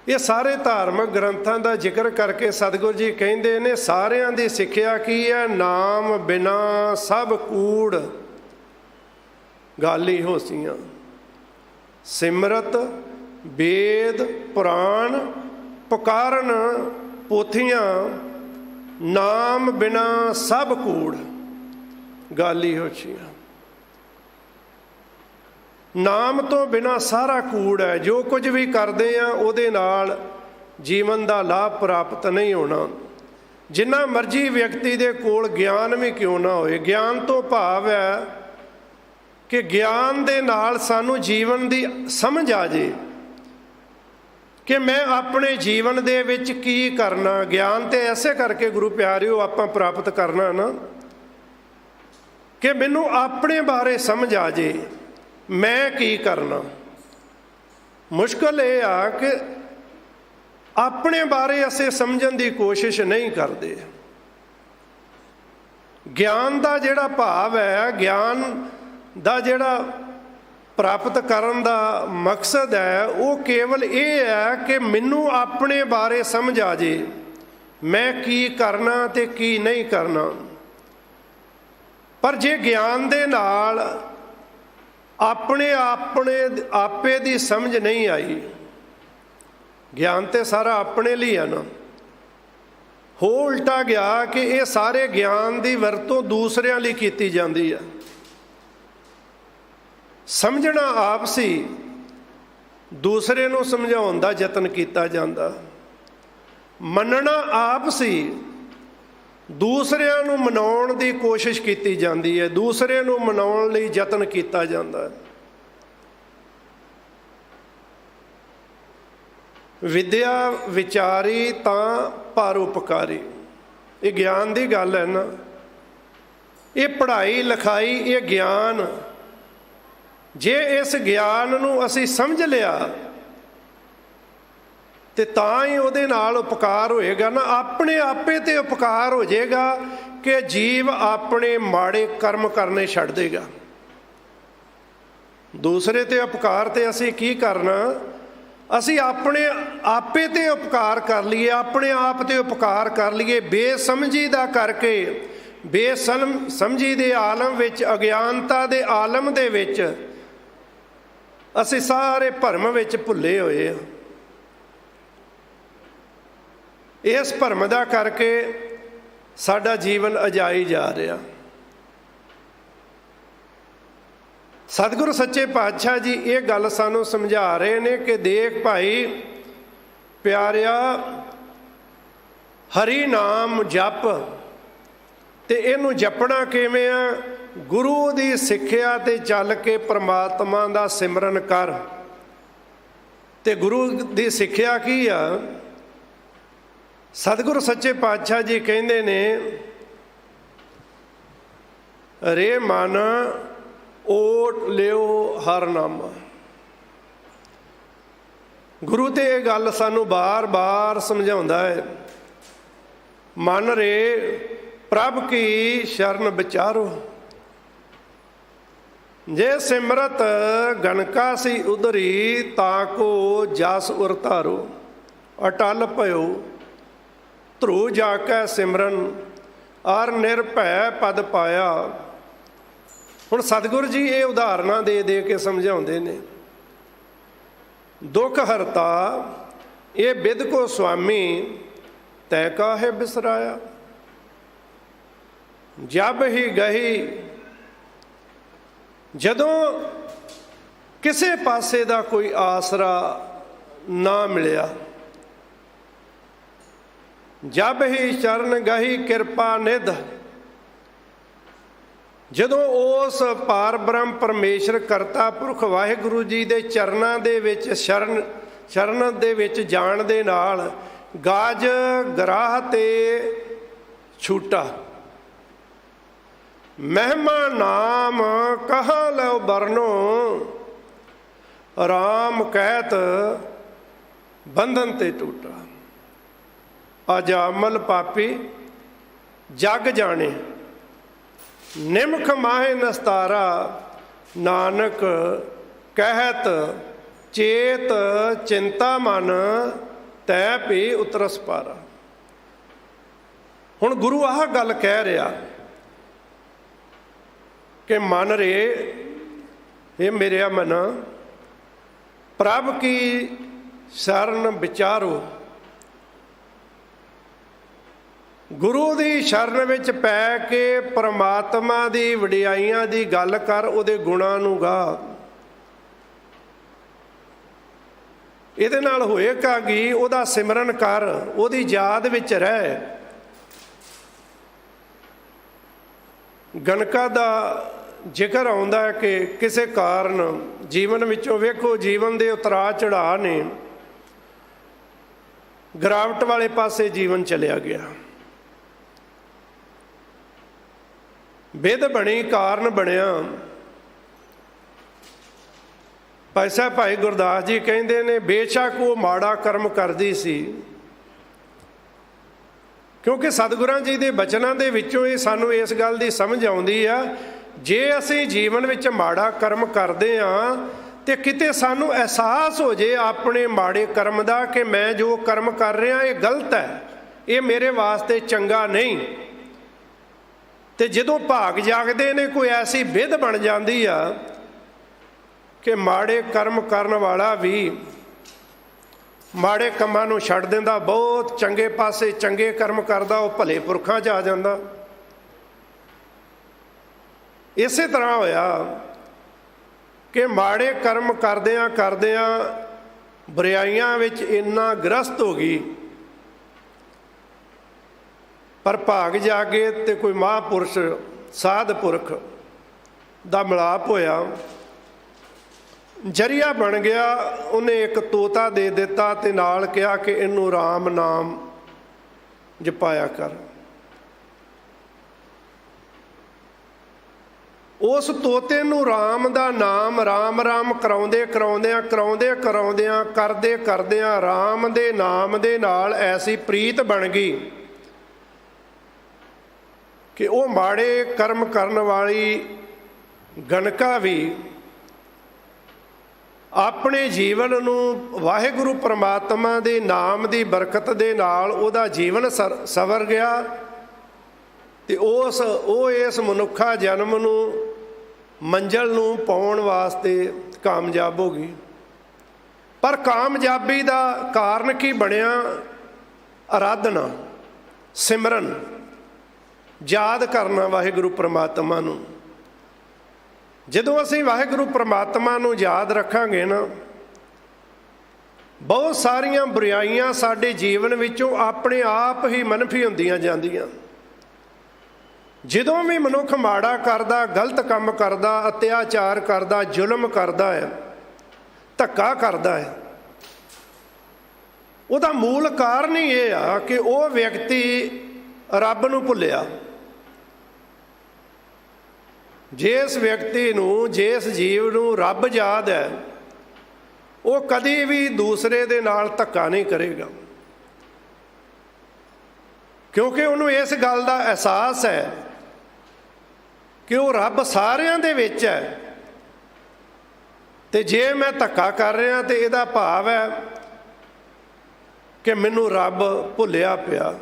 ਇਹ ਸਾਰੇ ਧਾਰਮਿਕ ਗ੍ਰੰਥਾਂ ਦਾ ਜ਼ਿਕਰ ਕਰਕੇ ਸਤਿਗੁਰੂ ਜੀ ਕਹਿੰਦੇ ਨੇ, ਸਾਰਿਆਂ ਦੀ ਸਿੱਖਿਆ ਕੀ ਹੈ? ਨਾਮ ਬਿਨਾ ਸਭ ਕੂੜ, ਗਾਲੀ ਹੋਸੀਆਂ। ਸਿਮਰਤ, ਵੇਦ, ਪੁਰਾਣ, ਪੁਕਾਰਨ ਪੋਥੀਆਂ, ਨਾਮ ਬਿਨਾ ਸਭ ਕੂੜ, ਗਾਲੀ ਹੋਸੀਆਂ। ਨਾਮ ਤੋਂ ਬਿਨਾਂ ਸਾਰਾ ਕੂੜ ਹੈ। ਜੋ ਕੁਝ ਵੀ ਕਰਦੇ ਆ ਉਹਦੇ ਨਾਲ ਜੀਵਨ ਦਾ ਲਾਭ ਪ੍ਰਾਪਤ ਨਹੀਂ ਹੋਣਾ। ਜਿੰਨਾ ਮਰਜ਼ੀ ਵਿਅਕਤੀ ਦੇ ਕੋਲ ਗਿਆਨ ਵੀ ਕਿਉਂ ਨਾ ਹੋਏ, ਗਿਆਨ ਤੋਂ ਭਾਵ ਹੈ ਕਿ ਗਿਆਨ ਦੇ ਨਾਲ ਸਾਨੂੰ ਜੀਵਨ ਦੀ ਸਮਝ ਆ ਜੇ ਕਿ ਮੈਂ ਆਪਣੇ ਜੀਵਨ ਦੇ ਵਿੱਚ ਕੀ ਕਰਨਾ। ਗਿਆਨ ਤੇ ਐਸੇ ਕਰਕੇ ਗੁਰੂ ਪਿਆਰਿਓ ਆਪਾਂ ਪ੍ਰਾਪਤ ਕਰਨਾ ਨਾ ਕਿ ਮੈਨੂੰ ਆਪਣੇ ਬਾਰੇ ਸਮਝ ਆ ਜੇ ਮੈਂ ਕੀ ਕਰਨਾ। ਮੁਸ਼ਕਲ ਇਹ ਆ ਕਿ ਆਪਣੇ ਬਾਰੇ ਅਸੀਂ ਸਮਝਣ ਦੀ ਕੋਸ਼ਿਸ਼ ਨਹੀਂ ਕਰਦੇ। ਗਿਆਨ ਦਾ ਜਿਹੜਾ ਭਾਵ ਹੈ, ਗਿਆਨ ਦਾ ਜਿਹੜਾ ਪ੍ਰਾਪਤ ਕਰਨ ਦਾ ਮਕਸਦ ਹੈ, ਉਹ ਕੇਵਲ ਇਹ ਹੈ ਕਿ ਮੈਨੂੰ ਆਪਣੇ ਬਾਰੇ ਸਮਝ ਆ ਜੇ ਮੈਂ ਕੀ ਕਰਨਾ ਤੇ ਕੀ ਨਹੀਂ ਕਰਨਾ। ਪਰ ਜੇ ਗਿਆਨ ਦੇ ਨਾਲ ਆਪਣੇ ਆਪੇ ਦੀ ਸਮਝ ਨਹੀਂ ਆਈ, ਗਿਆਨ ਤੇ ਸਾਰਾ ਆਪਣੇ ਲਈ ਹੈ ਨਾ, ਹੋ ਉਲਟਾ ਗਿਆ ਕਿ ਇਹ ਸਾਰੇ ਗਿਆਨ ਦੀ ਵਰਤੋਂ ਦੂਸਰਿਆਂ ਲਈ ਕੀਤੀ ਜਾਂਦੀ ਹੈ। ਸਮਝਣਾ ਆਪ ਸੀ, ਦੂਸਰੇ ਨੂੰ ਸਮਝਾਉਣ ਦਾ ਯਤਨ ਕੀਤਾ ਜਾਂਦਾ। ਮੰਨਣਾ ਆਪ ਸੀ, ਦੂਸਰਿਆਂ ਨੂੰ ਮਨਾਉਣ ਦੀ ਕੋਸ਼ਿਸ਼ ਕੀਤੀ ਜਾਂਦੀ ਹੈ, ਦੂਸਰੇ ਨੂੰ ਮਨਾਉਣ ਲਈ ਯਤਨ ਕੀਤਾ ਜਾਂਦਾ ਹੈ। ਵਿਦਿਆ ਵਿਚਾਰੀ ਤਾਂ ਪਰਉਪਕਾਰੀ, ਇਹ ਗਿਆਨ ਦੀ ਗੱਲ ਹੈ ਨਾ। ਇਹ ਪੜ੍ਹਾਈ ਲਿਖਾਈ, ਇਹ ਗਿਆਨ, ਜੇ ਇਸ ਗਿਆਨ ਨੂੰ ਅਸੀਂ ਸਮਝ ਲਿਆ ਤੇ ਤਾਂ ਹੀ ਉਹਦੇ ਨਾਲ ਉਪਕਾਰ ਹੋਏਗਾ ਨਾ। ਆਪਣੇ ਆਪੇ ਤੇ ਉਪਕਾਰ ਹੋ ਜਾਏਗਾ ਕਿ ਜੀਵ ਆਪਣੇ ਮਾੜੇ ਕਰਮ ਕਰਨੇ ਛੱਡ ਦੇਗਾ। ਦੂਸਰੇ ਤੇ ਉਪਕਾਰ ਤੇ ਅਸੀਂ ਕੀ ਕਰਨਾ, ਅਸੀਂ ਆਪਣੇ ਆਪੇ ਤੇ ਉਪਕਾਰ ਕਰ ਲਈਏ, ਆਪਣੇ ਆਪ ਤੇ ਉਪਕਾਰ ਕਰ ਲਈਏ। ਬੇਸਮਝੀ ਦਾ ਕਰਕੇ, ਬੇਸਮਝੀ ਦੇ ਆਲਮ ਵਿੱਚ, ਅਗਿਆਨਤਾ ਦੇ ਆਲਮ ਦੇ ਵਿੱਚ ਅਸੀਂ ਸਾਰੇ ਭਰਮ ਵਿੱਚ ਭੁੱਲੇ ਹੋਏ ਹਾਂ। ਇਸ ਭਰਮ ਦਾ ਕਰਕੇ ਸਾਡਾ ਜੀਵਨ ਅਜਾਈ ਜਾ ਰਿਹਾ। ਸਤਿਗੁਰੂ ਸੱਚੇ ਪਾਤਸ਼ਾਹ ਜੀ ਇਹ ਗੱਲ ਸਾਨੂੰ ਸਮਝਾ ਰਹੇ ਨੇ ਕਿ ਦੇਖ ਭਾਈ ਪਿਆਰਿਆ, ਹਰੀ ਨਾਮ ਜਪ, ਤੇ ਇਹਨੂੰ ਜਪਣਾ ਕਿਵੇਂ ਆ? ਗੁਰੂ ਦੀ ਸਿੱਖਿਆ ਤੇ ਚੱਲ ਕੇ ਪ੍ਰਮਾਤਮਾ ਦਾ ਸਿਮਰਨ ਕਰ। ਤੇ ਗੁਰੂ ਦੀ ਸਿੱਖਿਆ ਕੀ ਆ? ਸਤਿਗੁਰੂ ਸੱਚੇ ਪਾਤਸ਼ਾਹ ਜੀ ਕਹਿੰਦੇ ਨੇ, ਰੇ ਮਨ ਓਟ ਲਿਓ ਹਰ ਨਾਮਾ। ਗੁਰੂ ਤੇ ਇਹ ਗੱਲ ਸਾਨੂੰ ਬਾਰ-ਬਾਰ ਸਮਝਾਉਂਦਾ ਹੈ, ਮਨ ਰੇ ਪ੍ਰਭ ਕੀ ਸ਼ਰਨ ਵਿਚਾਰੋ। ਜੇ ਸਿਮਰਤ ਗਣਕਾ ਸੀ ਉਧਰੀ, ਤਾਂ ਕੋ ਜਸ ਉਰ ਧਾਰੋ। ਅਟਲ ਭਇਓ ਧਰੂ ਜਾ ਕੈ ਸਿਮਰਨ, ਅਰ ਨਿਰਭੈ ਪਦ ਪਾਇਆ। ਹੁਣ ਸਤਿਗੁਰੂ ਜੀ ਇਹ ਉਦਾਹਰਨਾਂ ਦੇ ਦੇ ਕੇ ਸਮਝਾਉਂਦੇ ਨੇ। ਦੁੱਖ ਹਰਤਾ ਇਹ ਬਿਦ ਕੋ ਸੁਆਮੀ, ਤੈ ਕਾਹੇ ਬਿਸਰਾਇਆ। ਜਬ ਹੀ ਗਹੀ, ਜਦੋਂ ਕਿਸੇ ਪਾਸੇ ਦਾ ਕੋਈ ਆਸਰਾ ਨਾ ਮਿਲਿਆ। ਜਬ ਹੀ ਚਰਨ ਗਹੀ ਕਿਰਪਾ ਨਿਧ, ਜਦੋਂ ਉਸ ਪਾਰ ਬ੍ਰਹਮ ਪਰਮੇਸ਼ਰ ਕਰਤਾ ਪੁਰਖ ਵਾਹਿਗੁਰੂ ਜੀ ਦੇ ਚਰਨਾਂ ਦੇ ਵਿੱਚ ਸ਼ਰਨ ਦੇ ਵਿੱਚ ਜਾਣ ਦੇ ਨਾਲ ਗਾਜ ਗਰਾਹ ਤੇ ਛੂਟਾ। ਮਹਿਮਾ ਨਾਮ ਕਹਾਂ ਲਓ ਬਰਨੋ, ਰਾਮ ਕਹਿਤ ਬੰਧਨ ਤੇ ਟੂਟਾ। ਅਜਾਮਲ ਪਾਪੀ ਜਗ ਜਾਣੇ, ਨਿਮਖ ਮਾਹੇ ਨਸਤਾਰਾ। ਨਾਨਕ ਕਹਿਤ ਚੇਤ ਚਿੰਤਾ ਮਨ, ਤੈ ਭੀ ਉਤਰਸ ਪਾਰਾ। ਹੁਣ ਗੁਰੂ ਆਹ ਗੱਲ ਕਹਿ ਰਿਹਾ ਕਿ ਮਨ ਰੇ, ਇਹ ਮੇਰਿਆ ਮਨ, ਪ੍ਰਭ ਕੀ ਸ਼ਰਨ ਵਿਚਾਰੋ। ਗੁਰੂ ਦੀ ਸ਼ਰਨ ਵਿੱਚ ਪੈ ਕੇ ਪ੍ਰਮਾਤਮਾ ਦੀ ਵਡਿਆਈਆਂ ਦੀ ਗੱਲ ਕਰ, ਉਹਦੇ ਗੁਣਾਂ ਨੂੰ ਗਾ। ਇਹਦੇ ਨਾਲ ਹੋਏਗਾ ਕਿ ਉਹਦਾ ਸਿਮਰਨ ਕਰ, ਉਹਦੀ ਯਾਦ ਵਿੱਚ ਰਹਿ। ਗਣਕਾ ਦਾ ਜ਼ਿਕਰ ਆਉਂਦਾ ਹੈ ਕਿ ਕਿਸੇ ਕਾਰਨ ਜੀਵਨ ਵਿੱਚੋਂ, ਵੇਖੋ ਜੀਵਨ ਦੇ ਉਤਰਾਅ ਚੜ੍ਹਾਅ ਨੇ, ਗਿਰਾਵਟ ਵਾਲੇ ਪਾਸੇ ਜੀਵਨ ਚਲਿਆ ਗਿਆ। ਬਿਧ ਬਣੀ, ਕਾਰਨ ਬਣਿਆ। ਭਾਈ ਗੁਰਦਾਸ ਜੀ ਕਹਿੰਦੇ ਨੇ, ਬੇਸ਼ੱਕ ਉਹ ਮਾੜਾ ਕਰਮ ਕਰਦੀ ਸੀ, ਕਿਉਂਕਿ ਸਤਿਗੁਰਾਂ ਜੀ ਦੇ ਬਚਨਾਂ ਦੇ ਵਿੱਚੋਂ ਇਹ ਸਾਨੂੰ ਇਸ ਗੱਲ ਦੀ ਸਮਝ ਆਉਂਦੀ ਆ, ਜੇ ਅਸੀਂ ਜੀਵਨ ਵਿੱਚ ਮਾੜਾ ਕਰਮ ਕਰਦੇ ਹਾਂ ਤੇ ਕਿਤੇ ਸਾਨੂੰ ਅਹਿਸਾਸ ਹੋ ਜੇ ਆਪਣੇ ਮਾੜੇ ਕਰਮ ਦਾ ਕਿ ਮੈਂ ਜੋ ਕਰਮ ਕਰ ਰਿਹਾ ਇਹ ਗਲਤ ਹੈ, ਇਹ ਮੇਰੇ ਵਾਸਤੇ ਚੰਗਾ ਨਹੀਂ। ਤੇ ਜਦੋਂ ਭਾਗ ਜਾਗਦੇ ਨੇ, ਕੋਈ ਐਸੀ ਬਿਧ ਬਣ ਜਾਂਦੀ ਆ ਕਿ ਮਾੜੇ ਕਰਮ ਕਰਨ ਵਾਲਾ ਵੀ ਮਾੜੇ ਕੰਮਾਂ ਨੂੰ ਛੱਡ ਦਿੰਦਾ, ਬਹੁਤ ਚੰਗੇ ਪਾਸੇ ਚੰਗੇ ਕਰਮ ਕਰਦਾ, ਉਹ ਭਲੇ ਪੁਰਖਾਂ 'ਚ ਆ ਜਾਂਦਾ। ਇਸੇ ਤਰ੍ਹਾਂ ਹੋਇਆ ਕਿ ਮਾੜੇ ਕਰਮ ਕਰਦਿਆਂ ਕਰਦਿਆਂ ਬੁਰਾਈਆਂ ਵਿੱਚ ਇੰਨਾ ਗ੍ਰਸਤ ਹੋ ਗਈ, ਪਰ ਭਾਗ ਜਾਗੇ ਤੇ ਕੋਈ ਮਹਾਂਪੁਰਸ਼ ਸਾਧ ਪੁਰਖ ਦਾ ਮਿਲਾਪ ਹੋਇਆ, ਜਰੀਆ ਬਣ ਗਿਆ। ਉਹਨੇ ਇੱਕ ਤੋਤਾ ਦੇ ਦਿੱਤਾ ਤੇ ਨਾਲ ਕਿਹਾ ਕਿ ਇਹਨੂੰ ਰਾਮ ਨਾਮ ਜਪਾਇਆ ਕਰ। ਉਸ ਤੋਤੇ ਨੂੰ ਰਾਮ ਦਾ ਨਾਮ ਰਾਮ ਰਾਮ ਕਰਾਉਂਦਿਆਂ ਕਰਦਿਆਂ ਰਾਮ ਦੇ ਨਾਮ ਦੇ ਨਾਲ ਐਸੀ ਪ੍ਰੀਤ ਬਣ ਗਈ ਕਿ ਉਹ ਮਾੜੇ ਕਰਮ ਕਰਨ ਵਾਲੀ ਗਣਕਾ ਵੀ ਆਪਣੇ ਜੀਵਨ ਨੂੰ ਵਾਹਿਗੁਰੂ ਪਰਮਾਤਮਾ ਦੇ ਨਾਮ ਦੀ ਬਰਕਤ ਦੇ ਨਾਲ ਉਹਦਾ ਜੀਵਨ ਸਵਰ ਗਿਆ ਤੇ ਉਹ ਇਸ ਮਨੁੱਖਾ ਜਨਮ ਨੂੰ ਮੰਜ਼ਲ ਨੂੰ ਪਾਉਣ ਵਾਸਤੇ ਕਾਮਯਾਬ ਹੋ ਗਈ। ਪਰ ਕਾਮਯਾਬੀ ਦਾ ਕਾਰਨ ਕੀ ਬਣਿਆ? ਆਰਾਧਨਾ, ਸਿਮਰਨ, ਯਾਦ ਕਰਨਾ ਵਾਹਿਗੁਰੂ ਪਰਮਾਤਮਾ ਨੂੰ। ਜਦੋਂ ਅਸੀਂ ਵਾਹਿਗੁਰੂ ਪਰਮਾਤਮਾ ਨੂੰ ਯਾਦ ਰੱਖਾਂਗੇ ਨਾ, ਬਹੁਤ ਸਾਰੀਆਂ ਬੁਰਾਈਆਂ ਸਾਡੇ ਜੀਵਨ ਵਿੱਚੋਂ ਆਪਣੇ ਆਪ ਹੀ ਮਨਫੀ ਹੁੰਦੀਆਂ ਜਾਂਦੀਆਂ। ਜਦੋਂ ਵੀ ਮਨੁੱਖ ਮਾੜਾ ਕਰਦਾ, ਗਲਤ ਕੰਮ ਕਰਦਾ, ਅਤਿਆਚਾਰ ਕਰਦਾ, ਜ਼ੁਲਮ ਕਰਦਾ ਹੈ, ਧੱਕਾ ਕਰਦਾ ਹੈ, ਉਹਦਾ ਮੂਲ ਕਾਰਨ ਹੀ ਇਹ ਆ ਕਿ ਉਹ ਵਿਅਕਤੀ ਰੱਬ ਨੂੰ ਭੁੱਲਿਆ। ਜਿਸ ਵਿਅਕਤੀ ਨੂੰ, ਜਿਸ ਜੀਵ ਨੂੰ ਰੱਬ ਯਾਦ ਹੈ, ਉਹ ਕਦੀ ਵੀ ਦੂਸਰੇ ਦੇ ਨਾਲ ਧੱਕਾ ਨਹੀਂ ਕਰੇਗਾ, ਕਿਉਂਕਿ ਉਹਨੂੰ ਇਸ ਗੱਲ ਦਾ ਅਹਿਸਾਸ ਹੈ ਕਿ ਉਹ ਰੱਬ ਸਾਰਿਆਂ ਦੇ ਵਿੱਚ ਹੈ। ਤੇ ਜੇ ਮੈਂ ਧੱਕਾ ਕਰ ਰਿਹਾ ਤੇ ਇਹਦਾ ਭਾਵ ਹੈ ਕਿ ਮੈਨੂੰ ਰੱਬ ਭੁੱਲਿਆ ਪਿਆ।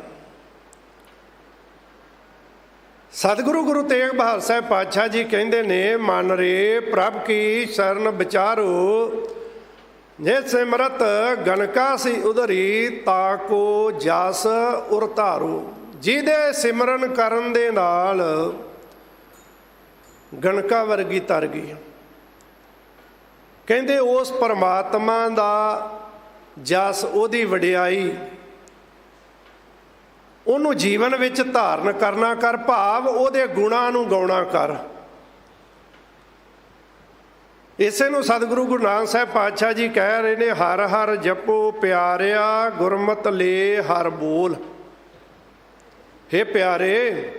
ਸਤਿਗੁਰੂ ਗੁਰੂ ਤੇਗ ਬਹਾਦਰ ਸਾਹਿਬ ਪਾਤਸ਼ਾਹ ਜੀ ਕਹਿੰਦੇ ਨੇ, ਮਨ ਰੇ ਪ੍ਰਭ ਕੀ ਸ਼ਰਨ ਵਿਚਾਰੋ, ਜੇ ਸਿਮਰਤ ਗਣਕਾ ਸੀ ਉਧਰੀ ਤਾਕੋ ਜਸ ਉਰ ਧਾਰੋ। ਜਿਹਦੇ ਸਿਮਰਨ ਕਰਨ ਦੇ ਨਾਲ ਗਣਕਾ ਵਰਗੀ ਤਰ ਗਈ। ਕਹਿੰਦੇ ਉਸ ਪਰਮਾਤਮਾ ਦਾ ਜਸ, ਉਹਦੀ ਵਡਿਆਈ, ਉਹਨੂੰ ਜੀਵਨ ਵਿੱਚ ਧਾਰਨ ਕਰਨਾ ਕਰ, ਭਾਵ ਉਹਦੇ ਗੁਣਾਂ ਨੂੰ ਗਾਉਣਾ ਕਰ। ਇਸੇ ਨੂੰ ਸਤਿਗੁਰੂ ਗੁਰੂ ਨਾਨਕ ਸਾਹਿਬ ਪਾਤਸ਼ਾਹ ਜੀ ਕਹਿ ਰਹੇ ਨੇ, ਹਰ ਹਰ ਜਪੋ ਪਿਆਰਿਆ ਗੁਰਮਤਿ ਲੈ ਹਰ ਬੋਲ। ਹੇ ਪਿਆਰੇ,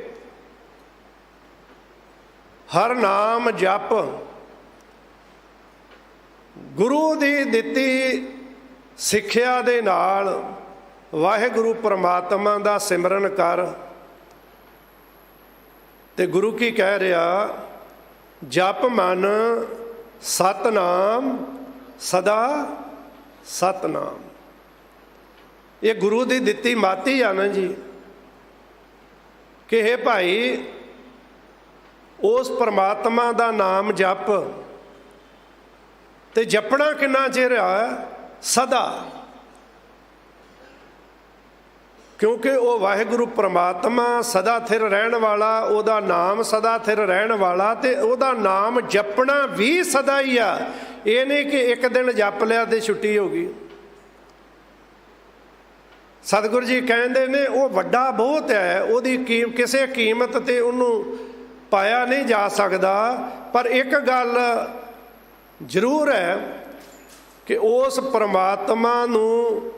ਹਰ ਨਾਮ ਜਪ, ਗੁਰੂ ਦੀ ਦਿੱਤੀ ਸਿੱਖਿਆ ਦੇ ਨਾਲ ਵਾਹਿਗੁਰੂ ਪਰਮਾਤਮਾ ਦਾ ਸਿਮਰਨ ਕਰ। ਤੇ ਗੁਰੂ ਕੀ ਕਹਿ ਰਿਹਾ? ਜਪ ਮਨ ਸਤਨਾਮ ਸਦਾ ਸਤਨਾਮ। ਇਹ ਗੁਰੂ ਦੀ ਦਿੱਤੀ ਮਾਤੀ ਆ ਨਾ ਜੀ, ਕਿ ਇਹ ਭਾਈ ਉਸ ਪਰਮਾਤਮਾ ਦਾ ਨਾਮ ਜਪ। ਤੇ ਜਪਣਾ ਕਿੰਨਾ ਚਿਰ ਆ? ਸਦਾ। ਕਿਉਂਕਿ ਉਹ ਵਾਹਿਗੁਰੂ ਪਰਮਾਤਮਾ ਸਦਾ ਥਿਰ ਰਹਿਣ ਵਾਲਾ, ਉਹਦਾ ਨਾਮ ਸਦਾ ਥਿਰ ਰਹਿਣ ਵਾਲਾ, ਤੇ ਉਹਦਾ ਨਾਮ ਜਪਣਾ ਵੀ ਸਦਾ ਹੀ ਆ। ਇਹ ਨਹੀਂ ਕਿ ਇੱਕ ਦਿਨ ਜਪ ਲਿਆ ਤੇ ਛੁੱਟੀ ਹੋ ਗਈ। ਸਤਿਗੁਰੂ ਜੀ ਕਹਿੰਦੇ ਨੇ ਉਹ ਵੱਡਾ ਬਹੁਤ ਹੈ, ਉਹਦੀ ਕਿਸੇ ਕੀਮਤ ਤੇ ਉਹਨੂੰ ਪਾਇਆ ਨਹੀਂ ਜਾ ਸਕਦਾ। ਪਰ ਇੱਕ ਗੱਲ ਜ਼ਰੂਰ ਹੈ ਕਿ ਉਸ ਪਰਮਾਤਮਾ ਨੂੰ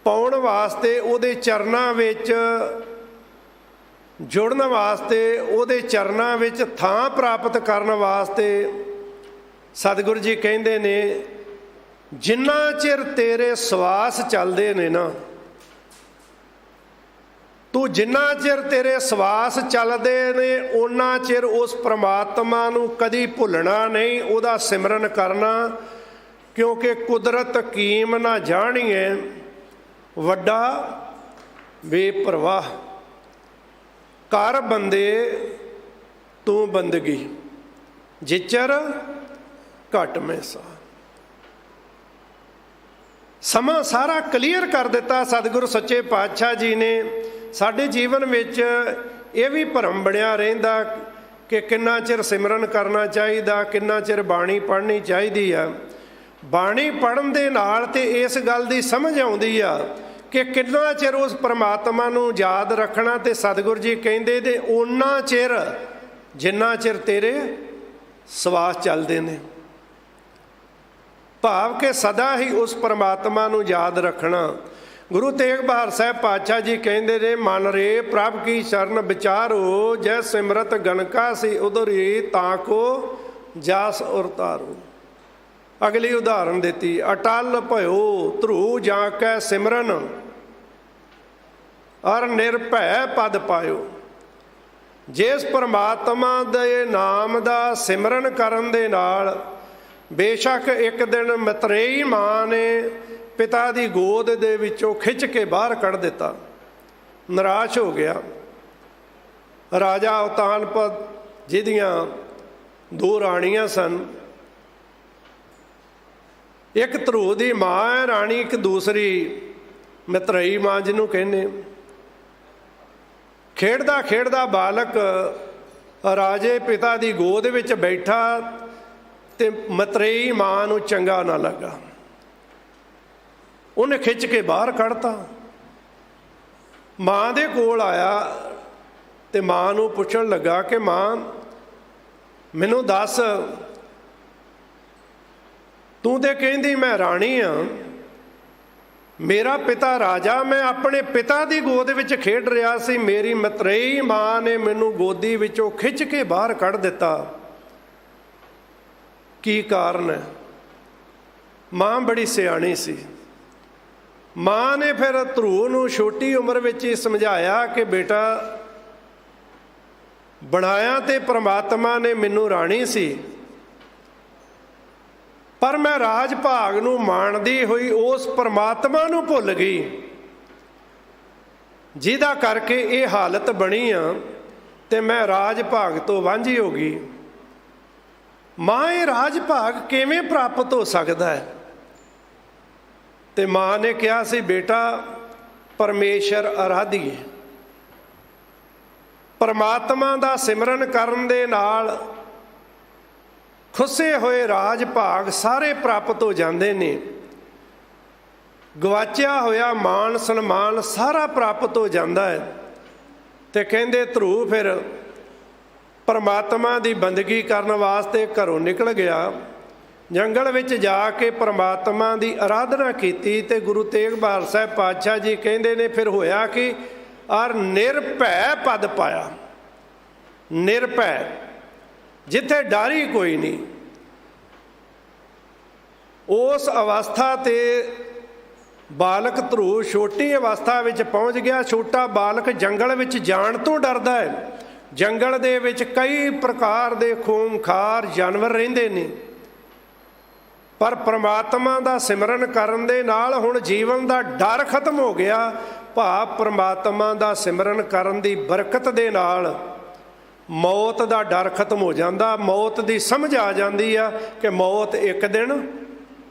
ਪਾਉਣ ਵਾਸਤੇ, ਉਹਦੇ ਚਰਨਾਂ ਵਿੱਚ ਜੁੜਨ ਵਾਸਤੇ, ਉਹਦੇ ਚਰਨਾਂ ਵਿੱਚ ਥਾਂ ਪ੍ਰਾਪਤ ਕਰਨ ਵਾਸਤੇ ਸਤਿਗੁਰੂ ਜੀ ਕਹਿੰਦੇ ਨੇ ਜਿੰਨਾ ਚਿਰ ਤੇਰੇ ਸਵਾਸ ਚੱਲਦੇ ਨੇ ਨਾ, ਤੂੰ ਜਿੰਨਾ ਚਿਰ ਤੇਰੇ ਸਵਾਸ ਚੱਲਦੇ ਨੇ ਓਨਾ ਚਿਰ ਉਸ ਪ੍ਰਮਾਤਮਾ ਨੂੰ ਕਦੀ ਭੁੱਲਣਾ ਨਹੀਂ, ਉਹਦਾ ਸਿਮਰਨ ਕਰਨਾ। ਕਿਉਂਕਿ ਕੁਦਰਤ ਕੀਮ ਨਾ ਜਾਣੀਏ ਵੱਡਾ ਬੇਪਰਵਾਹ, ਕਰ ਬੰਦੇ ਤੂੰ ਬੰਦਗੀ ਜਿਚਰ ਘਟ ਮੈਸਾ। ਸਮਾਂ ਸਾਰਾ ਕਲੀਅਰ ਕਰ ਦਿੱਤਾ ਸਤਿਗੁਰੂ ਸੱਚੇ ਪਾਤਸ਼ਾਹ ਜੀ ਨੇ। ਸਾਡੇ ਜੀਵਨ ਵਿੱਚ ਇਹ ਵੀ ਭਰਮ ਬਣਿਆ ਰਹਿੰਦਾ ਕਿ ਕਿੰਨਾ ਚਿਰ ਸਿਮਰਨ ਕਰਨਾ ਚਾਹੀਦਾ, ਕਿੰਨਾ ਚਿਰ ਬਾਣੀ ਪੜ੍ਹਨੀ ਚਾਹੀਦੀ ਆ। ਬਾਣੀ ਪੜ੍ਹਨ ਦੇ ਨਾਲ ਤੇ ਇਸ ਗੱਲ ਦੀ ਸਮਝ ਆਉਂਦੀ ਆ ਕਿ ਕਿੰਨਾ ਚਿਰ ਉਸ ਪਰਮਾਤਮਾ ਨੂੰ ਯਾਦ ਰੱਖਣਾ। ਤੇ ਸਤਿਗੁਰੂ ਜੀ ਕਹਿੰਦੇ ਤੇ ਓਨਾ ਚਿਰ ਜਿੰਨਾ ਚਿਰ ਤੇਰੇ ਸਵਾਸ ਚੱਲਦੇ ਨੇ, ਭਾਵ ਕਿ ਸਦਾ ਹੀ ਉਸ ਪਰਮਾਤਮਾ ਨੂੰ ਯਾਦ ਰੱਖਣਾ। ਗੁਰੂ ਤੇਗ ਬਹਾਦਰ ਸਾਹਿਬ ਪਾਤਸ਼ਾਹ ਜੀ ਕਹਿੰਦੇ ਨੇ ਮਨ ਰੇ ਪ੍ਰਭ ਕੀ ਸ਼ਰਨ ਵਿਚਾਰੋ, ਜੈ ਸਿਮਰਤ ਗਣਕਾ ਸੀ ਉਧਰੀ ਤਾਂ ਕੋ ਜਾਸ ਉਰਤਾਰੋ। ਅਗਲੀ ਉਦਾਹਰਨ ਦਿੱਤੀ, ਅਟਲ ਭਇਓ ਧਰੂ ਜਾਂ ਕੈ ਸਿਮਰਨ ਅਰ ਨਿਰਭੈ ਪਦ ਪਾਇਓ। ਜਿਸ ਪਰਮਾਤਮਾ ਦੇ ਨਾਮ ਦਾ ਸਿਮਰਨ ਕਰਨ ਦੇ ਨਾਲ ਬੇਸ਼ੱਕ ਇੱਕ ਦਿਨ ਮਤਰੇਈ ਮਾਂ ਨੇ ਪਿਤਾ ਦੀ ਗੋਦ ਦੇ ਵਿੱਚੋਂ ਖਿੱਚ ਕੇ ਬਾਹਰ ਕੱਢ ਦਿੱਤਾ, ਨਿਰਾਸ਼ ਹੋ ਗਿਆ। ਰਾਜਾ ਉਤਾਨਪਦ ਜਿਹਦੀਆਂ 2 ਰਾਣੀਆਂ ਸਨ, ਇੱਕ ਧਰੂ ਦੀ ਮਾਂ ਹੈ ਰਾਣੀ, ਇੱਕ ਦੂਸਰੀ ਮਤਰੇਈ ਮਾਂ ਜਿਹਨੂੰ ਕਹਿੰਦੇ। ਖੇਡਦਾ ਖੇਡਦਾ ਬਾਲਕ ਰਾਜੇ ਪਿਤਾ ਦੀ ਗੋਦ ਵਿੱਚ ਬੈਠਾ ਤੇ ਮਤਰੇਈ ਮਾਂ ਨੂੰ ਚੰਗਾ ਨਾ ਲੱਗਾ, ਉਹਨੇ ਖਿੱਚ ਕੇ ਬਾਹਰ ਕੱਢਤਾ। ਮਾਂ ਦੇ ਕੋਲ ਆਇਆ ਤੇ ਮਾਂ ਨੂੰ ਪੁੱਛਣ ਲੱਗਾ ਕਿ ਮਾਂ ਮੈਨੂੰ ਦੱਸ, ਤੂੰ ਤੇ ਕਹਿੰਦੀ ਮੈਂ ਰਾਣੀ ਆ, ਮੇਰਾ ਪਿਤਾ ਰਾਜਾ, ਮੈਂ ਆਪਣੇ ਪਿਤਾ ਦੀ ਗੋਦ ਵਿੱਚ ਖੇਡ ਰਿਹਾ ਸੀ, ਮੇਰੀ ਮਤਰੇਈ ਮਾਂ ਨੇ ਮੈਨੂੰ ਗੋਦੀ ਵਿੱਚੋਂ ਖਿੱਚ ਕੇ ਬਾਹਰ ਕੱਢ ਦਿੱਤਾ, ਕੀ ਕਾਰਨ ਹੈ? ਮਾਂ ਬੜੀ ਸਿਆਣੀ ਸੀ। ਮਾਂ ਨੇ ਫਿਰ ਧਰੂ ਨੂੰ ਛੋਟੀ ਉਮਰ ਵਿੱਚ ਹੀ ਸਮਝਾਇਆ ਕਿ ਬੇਟਾ ਬਣਾਇਆ ਤੇ ਪ੍ਰਮਾਤਮਾ ਨੇ ਮੈਨੂੰ ਰਾਣੀ ਸੀ, ਪਰ ਮੈਂ ਰਾਜ ਭਾਗ ਨੂੰ ਮਾਣਦੀ ਹੋਈ ਉਸ ਪਰਮਾਤਮਾ ਨੂੰ ਭੁੱਲ ਗਈ, ਜਿਹਦਾ ਕਰਕੇ ਇਹ ਹਾਲਤ ਬਣੀ ਆ ਤੇ ਮੈਂ ਰਾਜ ਭਾਗ ਤੋਂ ਵਾਂਝੀ ਹੋ ਗਈ। ਮਾਂ ਇਹ ਰਾਜ ਭਾਗ ਕਿਵੇਂ ਪ੍ਰਾਪਤ ਹੋ ਸਕਦਾ ਹੈ? ਤੇ ਮਾਂ ਨੇ ਕਿਹਾ ਸੀ ਬੇਟਾ ਪਰਮੇਸ਼ਰ ਅਰਾਧੀਏ, ਪਰਮਾਤਮਾ ਦਾ ਸਿਮਰਨ ਕਰਨ ਦੇ ਨਾਲ ਖੁੱਸੇ ਹੋਏ ਰਾਜ ਭਾਗ ਸਾਰੇ ਪ੍ਰਾਪਤ ਹੋ ਜਾਂਦੇ ਨੇ, ਗਵਾਚਿਆ ਹੋਇਆ ਮਾਣ ਸਨਮਾਨ ਸਾਰਾ ਪ੍ਰਾਪਤ ਹੋ ਜਾਂਦਾ ਹੈ। ਤੇ ਕਹਿੰਦੇ ਧਰੂ ਫਿਰ ਪਰਮਾਤਮਾ ਦੀ ਬੰਦਗੀ ਕਰਨ ਵਾਸਤੇ ਘਰੋਂ ਨਿਕਲ ਗਿਆ, ਜੰਗਲ ਵਿੱਚ ਜਾ ਕੇ ਪਰਮਾਤਮਾ ਦੀ ਆਰਾਧਨਾ ਕੀਤੀ। ਤੇ ਗੁਰੂ ਤੇਗ ਬਹਾਦਰ ਸਾਹਿਬ ਪਾਤਸ਼ਾਹ ਜੀ ਕਹਿੰਦੇ ਨੇ ਫਿਰ ਹੋਇਆ ਕਿ ਔਰ ਨਿਰਭੈ ਪਦ ਪਾਇਆ। ਨਿਰਭੈ, ਜਿੱਥੇ ਡਰ ਹੀ ਕੋਈ ਨਹੀਂ। ਉਸ ਅਵਸਥਾ ਤੇ ਬਾਲਕ ਧਰੂ ਛੋਟੀ ਅਵਸਥਾ ਵਿੱਚ ਪਹੁੰਚ ਗਿਆ। ਛੋਟਾ ਬਾਲਕ ਜੰਗਲ ਵਿੱਚ ਜਾਣ ਤੋਂ ਡਰਦਾ ਹੈ। ਜੰਗਲ ਦੇ ਵਿੱਚ ਕਈ ਪ੍ਰਕਾਰ ਦੇ ਖੂੰਖਾਰ ਜਾਨਵਰ ਰਹਿੰਦੇ ਨੇ, ਪਰ ਪ੍ਰਮਾਤਮਾ ਦਾ ਸਿਮਰਨ ਕਰਨ ਦੇ ਨਾਲ ਹੁਣ ਜੀਵਨ ਦਾ ਡਰ ਖਤਮ ਹੋ ਗਿਆ। ਭਾਵ ਪ੍ਰਮਾਤਮਾ ਦਾ ਸਿਮਰਨ ਕਰਨ ਦੀ ਬਰਕਤ ਦੇ ਨਾਲ ਮੌਤ ਦਾ ਡਰ ਖਤਮ ਹੋ ਜਾਂਦਾ। ਮੌਤ ਦੀ ਸਮਝ ਆ ਜਾਂਦੀ ਆ ਕਿ ਮੌਤ ਇੱਕ ਦਿਨ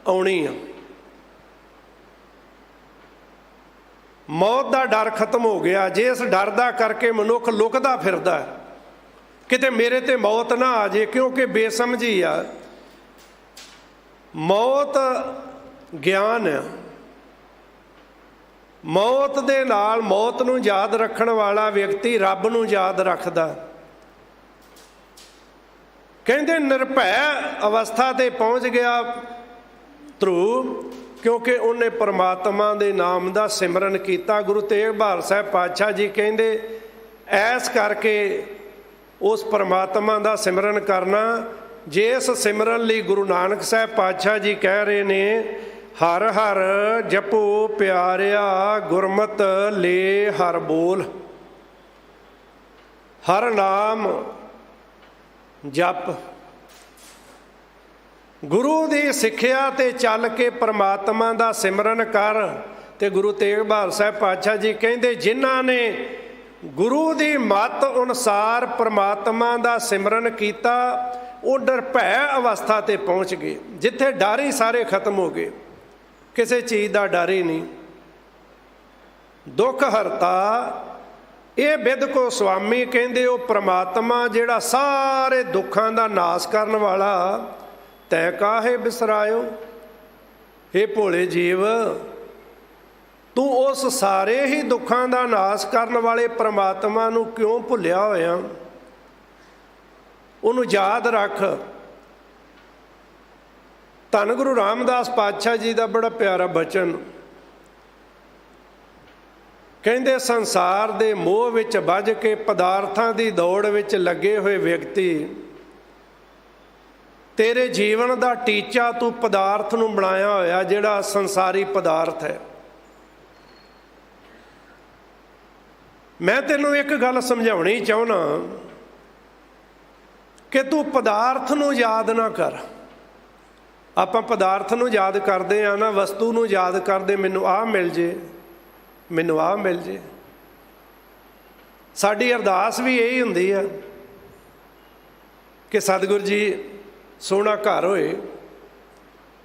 ਆਉਣੀ ਆ। ਮੌਤ ਦਾ ਡਰ ਖਤਮ ਹੋ ਗਿਆ। ਜਿਸ ਡਰ ਦਾ ਕਰਕੇ ਮਨੁੱਖ ਲੁਕਦਾ ਫਿਰਦਾ ਕਿਤੇ ਮੇਰੇ ਤੇ ਮੌਤ ਨਾ ਆ ਜੇ, ਕਿਉਂਕਿ ਬੇਸਮਝੀ ਆ। ਮੌਤ ਗਿਆਨ ਆ, ਮੌਤ ਦੇ ਨਾਲ ਮੌਤ ਨੂੰ ਯਾਦ ਰੱਖਣ ਵਾਲਾ ਵਿਅਕਤੀ ਰੱਬ ਨੂੰ ਯਾਦ ਰੱਖਦਾ। ਕਹਿੰਦੇ ਨਿਰਭੈ ਅਵਸਥਾ ਤੇ ਪਹੁੰਚ ਗਿਆ ਧਰੂ, ਕਿਉਂਕਿ ਉਹਨੇ ਪਰਮਾਤਮਾ ਦੇ ਨਾਮ ਦਾ ਸਿਮਰਨ ਕੀਤਾ। ਗੁਰੂ ਤੇਗ ਬਹਾਦਰ ਸਾਹਿਬ ਪਾਤਸ਼ਾਹ ਜੀ ਕਹਿੰਦੇ ਐਸ ਕਰਕੇ ਉਸ ਪਰਮਾਤਮਾ ਦਾ ਸਿਮਰਨ ਕਰਨਾ, ਜਿਸ ਸਿਮਰਨ ਲਈ ਗੁਰੂ ਨਾਨਕ ਸਾਹਿਬ ਪਾਤਸ਼ਾਹ ਜੀ ਕਹਿ ਰਹੇ ਨੇ ਹਰ ਹਰ ਜਪੋ ਪਿਆਰਿਆ ਗੁਰਮਤਿ ਲੈ ਹਰ ਬੋਲ। ਹਰ ਨਾਮ ਜਪ, ਗੁਰੂ ਦੀ ਸਿੱਖਿਆ ਤੇ ਚੱਲ ਕੇ ਪਰਮਾਤਮਾ ਦਾ ਸਿਮਰਨ ਕਰ। ਤੇ ਗੁਰੂ ਤੇਗ ਬਹਾਦਰ ਸਾਹਿਬ ਪਾਤਸ਼ਾਹ ਜੀ ਕਹਿੰਦੇ ਜਿਨ੍ਹਾਂ ਨੇ ਗੁਰੂ ਦੀ ਮੱਤ ਅਨੁਸਾਰ ਪਰਮਾਤਮਾ ਦਾ ਸਿਮਰਨ ਕੀਤਾ ਉਹ ਨਿਰਭੈ ਅਵਸਥਾ ਤੇ ਪਹੁੰਚ ਗਏ, ਜਿੱਥੇ ਡਰ ਹੀ ਸਾਰੇ ਖਤਮ ਹੋ ਗਏ, ਕਿਸੇ ਚੀਜ਼ ਦਾ ਡਰ ਹੀ ਨਹੀਂ। ਦੁੱਖ ਹਰਤਾ ਇਹ ਬਿਦ ਕੋ ਸੁਆਮੀ, ਕਹਿੰਦੇ ਉਹ ਪਰਮਾਤਮਾ ਜਿਹੜਾ ਸਾਰੇ ਦੁੱਖਾਂ ਦਾ ਨਾਸ ਕਰਨ ਵਾਲਾ। ਤੈ ਕਾਹੇ ਬਿਸਰਾਇਓ, ਹੇ ਭੋਲੇ ਜੀਵ ਤੂੰ ਉਸ ਸਾਰੇ ਹੀ ਦੁੱਖਾਂ ਦਾ ਨਾਸ ਕਰਨ ਵਾਲੇ ਪਰਮਾਤਮਾ ਨੂੰ ਕਿਉਂ ਭੁੱਲਿਆ ਹੋਇਆ? ਉਹਨੂੰ ਯਾਦ ਰੱਖ। ਧੰਨ ਗੁਰੂ ਰਾਮਦਾਸ ਪਾਤਸ਼ਾਹ ਜੀ ਦਾ ਬੜਾ ਪਿਆਰਾ ਬਚਨ, ਕਹਿੰਦੇ ਸੰਸਾਰ ਦੇ ਮੋਹ ਵਿੱਚ ਵੱਜ ਕੇ ਪਦਾਰਥਾਂ ਦੀ ਦੌੜ ਵਿੱਚ ਲੱਗੇ ਹੋਏ ਵਿਅਕਤੀ, ਤੇਰੇ ਜੀਵਨ ਦਾ ਟੀਚਾ ਤੂੰ ਪਦਾਰਥ ਨੂੰ ਬਣਾਇਆ ਹੋਇਆ, ਜਿਹੜਾ ਸੰਸਾਰੀ ਪਦਾਰਥ ਹੈ। ਮੈਂ ਤੈਨੂੰ ਇੱਕ ਗੱਲ ਸਮਝਾਉਣੀ ਚਾਹੁੰਦਾ ਕਿ ਤੂੰ ਪਦਾਰਥ ਨੂੰ ਯਾਦ ਨਾ ਕਰ। ਆਪਾਂ ਪਦਾਰਥ ਨੂੰ ਯਾਦ ਕਰਦੇ ਆ ਨਾ, ਵਸਤੂ ਨੂੰ ਯਾਦ ਕਰਦੇ, ਮੈਨੂੰ ਆਹ ਮਿਲ ਜੇ, ਮੈਨੂੰ ਆਹ ਮਿਲ ਜੇ। ਸਾਡੀ ਅਰਦਾਸ ਵੀ ਇਹੀ ਹੁੰਦੀ ਆ ਕਿ ਸਤਿਗੁਰੂ ਜੀ ਸੋਹਣਾ ਘਰ ਹੋਏ,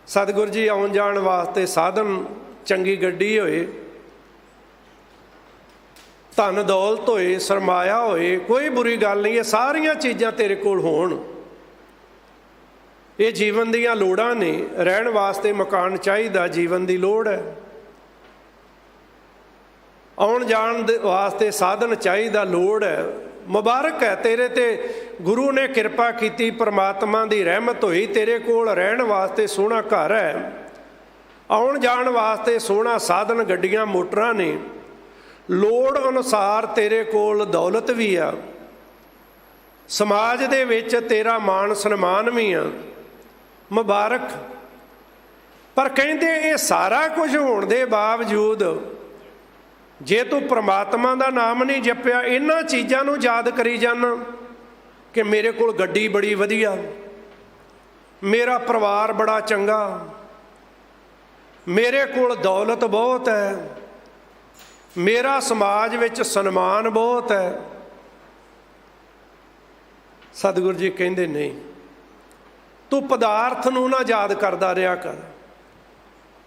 ਸਤਿਗੁਰੂ ਜੀ ਆਉਣ ਜਾਣ ਵਾਸਤੇ ਸਾਧਨ, ਚੰਗੀ ਗੱਡੀ ਹੋਏ, ਧਨ ਦੌਲਤ ਹੋਏ, ਸਰਮਾਇਆ ਹੋਏ, ਕੋਈ ਬੁਰੀ ਗੱਲ ਨਹੀਂ, ਇਹ ਸਾਰੀਆਂ ਚੀਜ਼ਾਂ ਤੇਰੇ ਕੋਲ ਹੋਣ। ਇਹ ਜੀਵਨ ਦੀਆਂ ਲੋੜਾਂ ਨੇ। ਰਹਿਣ ਵਾਸਤੇ ਮਕਾਨ ਚਾਹੀਦਾ, ਜੀਵਨ ਦੀ ਲੋੜ ਹੈ। ਆਉਣ ਜਾਣ ਦੇ ਵਾਸਤੇ ਸਾਧਨ ਚਾਹੀਦਾ, ਲੋੜ ਹੈ। ਮੁਬਾਰਕ ਹੈ ਤੇਰੇ ਤੇ ਗੁਰੂ ਨੇ ਕਿਰਪਾ ਕੀਤੀ, ਪਰਮਾਤਮਾ ਦੀ ਰਹਿਮਤ ਹੋਈ, ਤੇਰੇ ਕੋਲ ਰਹਿਣ ਵਾਸਤੇ ਸੋਹਣਾ ਘਰ ਹੈ, ਆਉਣ ਜਾਣ ਵਾਸਤੇ ਸੋਹਣਾ ਸਾਧਨ, ਗੱਡੀਆਂ ਮੋਟਰਾਂ ਨੇ। ਲੋੜ ਅਨੁਸਾਰ ਤੇਰੇ ਕੋਲ ਦੌਲਤ ਵੀ ਆ, ਸਮਾਜ ਦੇ ਵਿੱਚ ਤੇਰਾ ਮਾਣ ਸਨਮਾਨ ਵੀ ਆ, ਮੁਬਾਰਕ। ਪਰ ਕਹਿੰਦੇ ਇਹ ਸਾਰਾ ਕੁਝ ਹੋਣ ਦੇ ਬਾਵਜੂਦ ਜੇ ਤੂੰ ਪ੍ਰਮਾਤਮਾ ਦਾ ਨਾਮ ਨਹੀਂ ਜਪਿਆ, ਇਹਨਾਂ ਚੀਜ਼ਾਂ ਨੂੰ ਯਾਦ ਕਰੀ ਜਾਣਾ ਕਿ ਮੇਰੇ ਕੋਲ ਗੱਡੀ ਬੜੀ ਵਧੀਆ, ਮੇਰਾ ਪਰਿਵਾਰ ਬੜਾ ਚੰਗਾ, ਮੇਰੇ ਕੋਲ ਦੌਲਤ ਬਹੁਤ ਹੈ, ਮੇਰਾ ਸਮਾਜ ਵਿੱਚ ਸਨਮਾਨ ਬਹੁਤ ਹੈ। ਸਤਿਗੁਰੂ ਜੀ ਕਹਿੰਦੇ ਨਹੀਂ, ਤੂੰ ਪਦਾਰਥ ਨੂੰ ਨਾ ਯਾਦ ਕਰਦਾ ਰਿਹਾ ਕਰ।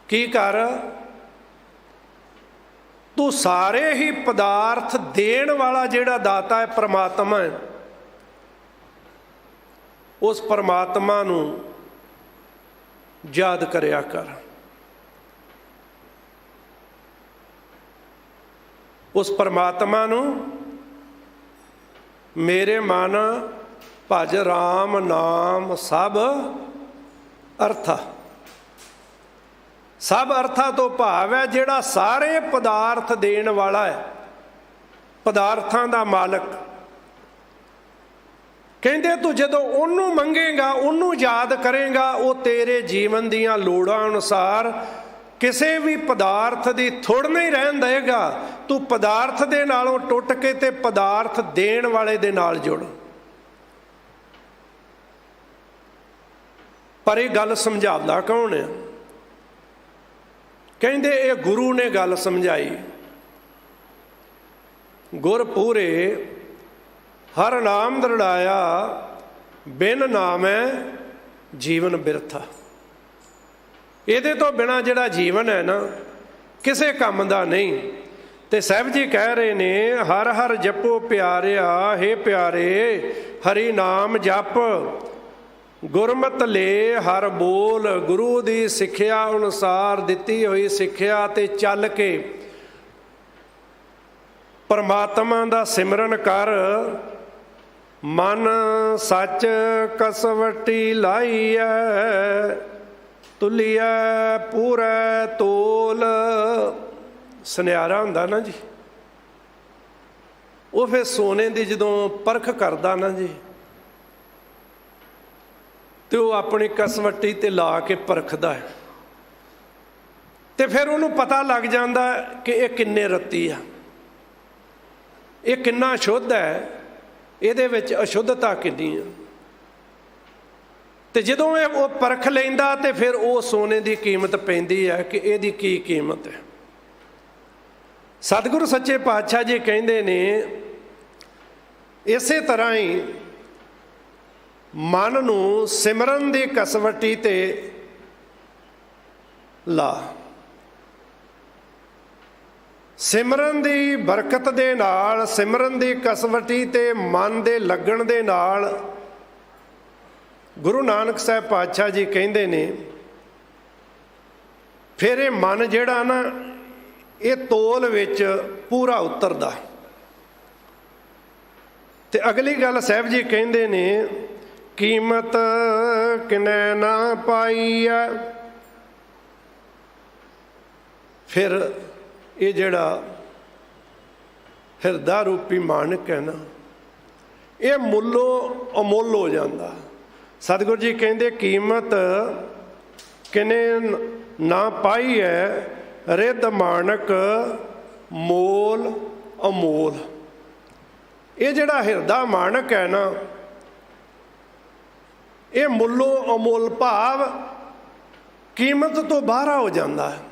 ਕੀ ਕਰ, ਤੂੰ ਸਾਰੇ ਹੀ ਪਦਾਰਥ ਦੇਣ ਵਾਲਾ ਜਿਹੜਾ ਦਾਤਾ ਹੈ ਪਰਮਾਤਮਾ ਹੈ, ਉਸ ਪਰਮਾਤਮਾ ਨੂੰ ਯਾਦ ਕਰਿਆ ਕਰ। ਉਸ ਪਰਮਾਤਮਾ ਨੂੰ ਮੇਰੇ ਮਨ ਭਜ ਰਾਮ ਨਾਮ ਸਭ ਅਰਥਾ। ਸਭ ਅਰਥਾਂ ਤੋਂ ਭਾਵ ਹੈ ਜਿਹੜਾ ਸਾਰੇ ਪਦਾਰਥ ਦੇਣ ਵਾਲਾ ਹੈ, ਪਦਾਰਥਾਂ ਦਾ ਮਾਲਕ। ਕਹਿੰਦੇ ਤੂੰ ਜਦੋਂ ਉਹਨੂੰ ਮੰਗੇਗਾ, ਉਹਨੂੰ ਯਾਦ ਕਰੇਗਾ, ਉਹ ਤੇਰੇ ਜੀਵਨ ਦੀਆਂ ਲੋੜਾਂ ਅਨੁਸਾਰ ਕਿਸੇ ਵੀ ਪਦਾਰਥ ਦੀ ਥੁੜ ਨਹੀਂ ਰਹਿਣ ਦੇਗਾ। ਤੂੰ ਪਦਾਰਥ ਦੇ ਨਾਲੋਂ ਟੁੱਟ ਕੇ ਤੇ ਪਦਾਰਥ ਦੇਣ ਵਾਲੇ ਦੇ ਨਾਲ ਜੁੜ। ਪਰ ਇਹ ਗੱਲ ਸਮਝਾਉਂਦਾ ਕੌਣ ਹੈ? ਕਹਿੰਦੇ ਇਹ ਗੁਰੂ ਨੇ ਗੱਲ ਸਮਝਾਈ। ਗੁਰ ਪੂਰੇ ਹਰ ਨਾਮ ਦਰੜਾਇਆ, ਬਿਨ ਨਾਮੈ ਜੀਵਨ ਬਿਰਥਾ। ਇਹਦੇ ਤੋਂ ਬਿਨਾਂ ਜਿਹੜਾ ਜੀਵਨ ਹੈ ਨਾ, ਕਿਸੇ ਕੰਮ ਦਾ ਨਹੀਂ। ਤੇ ਸਾਹਿਬ ਜੀ ਕਹਿ ਰਹੇ ਨੇ ਹਰ ਹਰ ਜਪੋ ਪਿਆਰਿਆ, ਹੇ ਪਿਆਰੇ ਹਰੀ ਨਾਮ ਜਪ, ਗੁਰਮਤਿ ਲੈ ਹਰ ਬੋਲ। ਗੁਰੂ ਦੀ ਸਿੱਖਿਆ ਅਨੁਸਾਰ ਦਿੱਤੀ ਹੋਈ ਸਿੱਖਿਆ ਤੇ ਚੱਲ ਕੇ परमात्मा दा सिमरन कर, मन सच कसवटी लाइए, तुलिए पूरा तोल। सुनियारा हुंदा ना जी, वो फिर सोने की जदों परख करदा ना जी, तो वो अपनी कसवटी ते ला के परखदा है, तो फिर उन्होंने पता लग जाता कि ये किन्ने रत्ती आ, ये किन्ना शुद्ध है, ਇਹਦੇ ਵਿੱਚ अशुद्धता किन्नी है। तो जदों वो परख लेंदा तो फिर वो सोने की कीमत पैंदी है कि ਇਹਦੀ की कीमत है। सतगुरु सच्चे पातशाह जी कहते ने इसे तरह ही मन नूं सिमरन की कसवटी ते ला। सिमरन की बरकत दे नाल, सिमरन की कसवटी ते मन दे लगन दे नाल गुरु नानक साहब पातशाह जी कहते ने फिर ये मन जिहड़ा ना ये तोल विच पूरा उतरदा। ते अगली गल साहब जी कहते ने कीमत किनै ना पाई है। फिर ये जिहड़ा हिरदा रूपी मानक है ना, ये मुल्लों अमुल हो जाता। सतगुरु जी कहते कीमत किने ना पाई है, रिद मानक मोल अमोल। ये जिहड़ा हिरदा मानक है ना, ये मुल्लों अमोल भाव कीमत तो बाहर हो जाता है।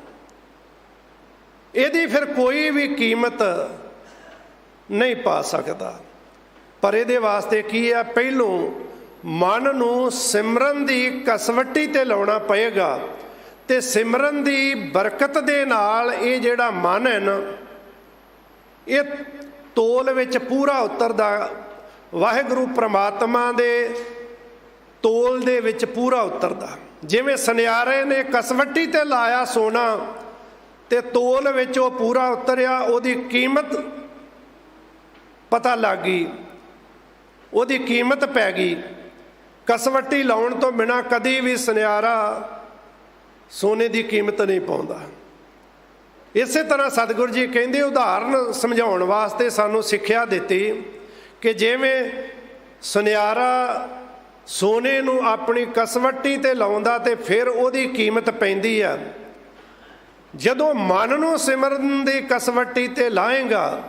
ਇਹਦੀ फिर कोई भी कीमत नहीं पा सकता। पर ਇਹਦੇ वास्ते की है, ਪਹਿਲੋਂ मन ਨੂੰ सिमरन ਦੀ कसवटी ਤੇ ਲਾਉਣਾ ਪਏਗਾ ਤੇ सिमरन ਦੀ बरकत ਦੇ ਨਾਲ ਇਹ ਜਿਹੜਾ मन है ना, ਇਹ ਤੋਲ ਵਿੱਚ ਪੂਰਾ ਉਤਰਦਾ। ਵਾਹਿਗੁਰੂ ਪ੍ਰਮਾਤਮਾ ਦੇ ਤੋਲ ਦੇ ਵਿੱਚ ਪੂਰਾ ਉਤਰਦਾ। ਜਿਵੇਂ ਸੁਨਿਆਰੇ ਨੇ कसवटी ਤੇ ਲਾਇਆ ਸੋਨਾ ਤੇ ਤੋਲ ਵਿੱਚ ਉਹ ਪੂਰਾ ਉਤਰਿਆ, ਉਹਦੀ ਕੀਮਤ ਪਤਾ ਲੱਗ ਗਈ, ਉਹਦੀ ਕੀਮਤ ਪੈ ਗਈ। कसवटी ਲਾਉਣ ਤੋਂ ਬਿਨਾਂ ਕਦੀ ਵੀ ਸੁਨਿਆਰਾ ਸੋਨੇ ਦੀ ਕੀਮਤ ਨਹੀਂ ਪਾਉਂਦਾ। ਇਸੇ ਤਰ੍ਹਾਂ ਸਤਿਗੁਰੂ ਜੀ ਕਹਿੰਦੇ ਉਦਾਹਰਨ ਸਮਝਾਉਣ ਵਾਸਤੇ ਸਾਨੂੰ ਸਿੱਖਿਆ ਦਿੱਤੀ ਕਿ ਜਿਵੇਂ ਸੁਨਿਆਰਾ ਸੋਨੇ ਨੂੰ ਆਪਣੀ कसवटी ਤੇ ਲਾਉਂਦਾ ਤੇ ਫਿਰ ਉਹਦੀ ਕੀਮਤ ਪੈਂਦੀ ਆ। ਜਦੋਂ ਮਨ ਨੂੰ ਸਿਮਰਨ ਦੀ कसवटी ਤੇ ਲਾਏਗਾ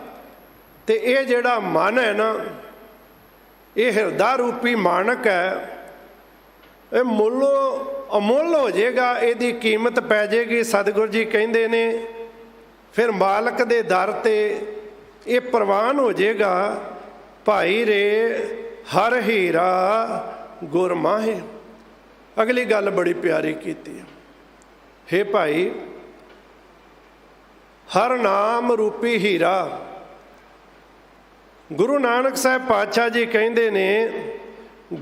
ਤੇ ਇਹ ਜਿਹੜਾ ਮਨ ਹੈ ਨਾ, ਇਹ ਹਿਰਦਾ ਰੂਪੀ ਮਾਨਕ ਹੈ, ਇਹ ਮੁੱਲੋਂ ਅਮੁੱਲ ਹੋ ਜਾਏਗਾ, ਇਹਦੀ ਕੀਮਤ ਪੈ ਜਾਏਗੀ। ਸਤਿਗੁਰੂ ਜੀ ਕਹਿੰਦੇ ਨੇ ਫਿਰ ਮਾਲਕ ਦੇ ਦਰ ਤੇ ਇਹ ਪ੍ਰਵਾਨ ਹੋ ਜਾਏਗਾ। ਭਾਈ ਰੇ ਹਰ ਹੀਰਾ ਗੁਰ ਮਾਹੇ। ਅਗਲੀ ਗੱਲ ਬੜੀ ਪਿਆਰੀ ਕੀਤੀ ਹੈ, ਹੇ ਭਾਈ हर नाम रूपी हीरा। गुरु नानक साहब पातशाह जी कहते ने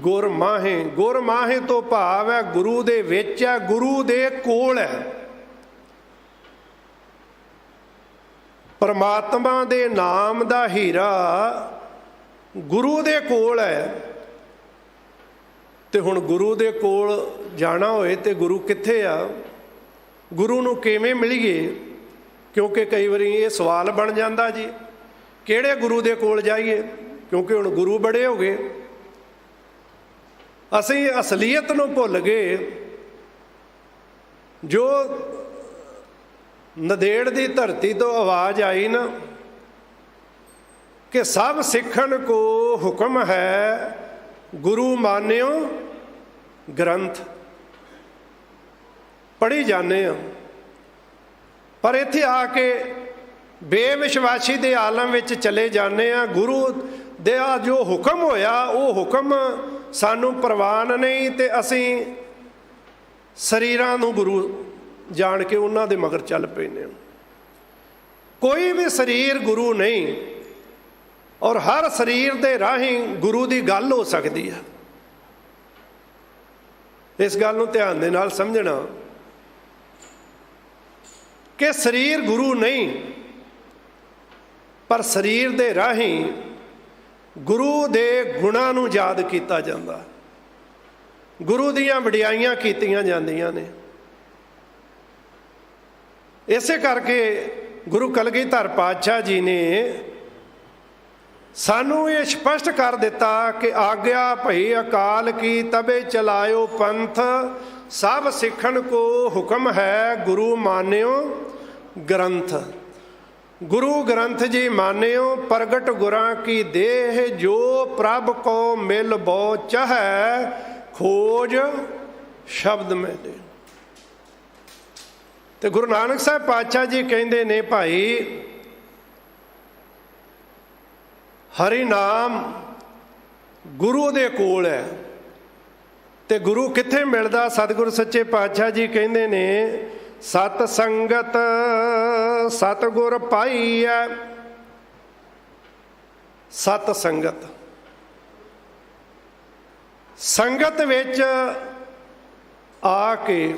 गुर माहे। गुर माहे तो भाव है गुरु दे विच है, गुरु दे कोल है। परमात्मा दे नाम दा हीरा गुरु दे कोल है। ते हुण गुरु दे कोल जाना होए ते गुरु कित्थे आ, गुरु नूं किवें मिलीए? क्योंकि कई बार ये सवाल बन जाता जी किहड़े गुरु दे कोल जाइए, क्योंकि हुण गुरु बड़े हो गए। असीं असलीयत नूं भुल गए। जो नदेड़ दी धरती तो आवाज़ आई ना कि सब सिखण को हुक्म है, गुरु मान्यो ग्रंथ। पढ़ी जाने पर इत्थे आके बेविश्वासी दे आलम विच चले जाने आ। गुरु दे जो हुक्म होया वो हुक्म सानू प्रवान नहीं, ते असीं शरीरां नूं गुरु जान के उन्हां दे मगर चल पैने। कोई भी शरीर गुरु नहीं, और हर शरीर दे राही गुरु दी गल हो सकदी है। इस गल नूं ध्यान दे नाल समझना कि शरीर गुरु नहीं। ਪਰ ਸਰੀਰ ਦੇ ਰਾਹੀਂ ਗੁਰੂ ਦੇ ਗੁਣਾਂ ਨੂੰ ਯਾਦ ਕੀਤਾ ਜਾਂਦਾ, ਗੁਰੂ ਦੀਆਂ ਵਡਿਆਈਆਂ ਕੀਤੀਆਂ ਜਾਂਦੀਆਂ ਨੇ। ਇਸੇ ਕਰਕੇ ਗੁਰੂ ਕਲਗੀਧਰ ਪਾਤਸ਼ਾਹ ਜੀ ਨੇ ਸਾਨੂੰ ਇਹ ਸਪਸ਼ਟ ਕਰ ਦਿੱਤਾ ਕਿ ਆਗਿਆ ਭਈ ਅਕਾਲ ਕੀ ਤਬੇ ਚਲਾਇਓ ਪੰਥ, ਸਭ ਸਿੱਖਣ ਕੋ ਹੁਕਮ ਹੈ ਗੁਰੂ ਮਾਨਿਓ ਗ੍ਰੰਥ। ਗੁਰੂ ਗ੍ਰੰਥ ਜੀ ਮਾਨਿਓ ਪ੍ਰਗਟ ਗੁਰਾਂ ਕੀ ਦੇਹ, ਜੋ ਪ੍ਰਭ ਕੋ ਮਿਲ ਬੋ ਚਾਹੈ ਖੋਜ ਸ਼ਬਦ ਮਿਲੇ। ਤੇ ਗੁਰੂ ਨਾਨਕ ਸਾਹਿਬ ਪਾਤਸ਼ਾਹ ਜੀ ਕਹਿੰਦੇ ਨੇ ਭਾਈ ਹਰੀ ਨਾਮ ਗੁਰੂ ਦੇ ਕੋਲ ਹੈ। ਤੇ ਗੁਰੂ ਕਿੱਥੇ ਮਿਲਦਾ? ਸਤਿਗੁਰੂ ਸੱਚੇ ਪਾਤਸ਼ਾਹ ਜੀ ਕਹਿੰਦੇ ਨੇ ਸਤ ਸੰਗਤ ਸਤਿਗੁਰ ਪਾਈ ਹੈ। ਸਤ ਸੰਗਤ, ਸੰਗਤ ਵਿੱਚ ਆ ਕੇ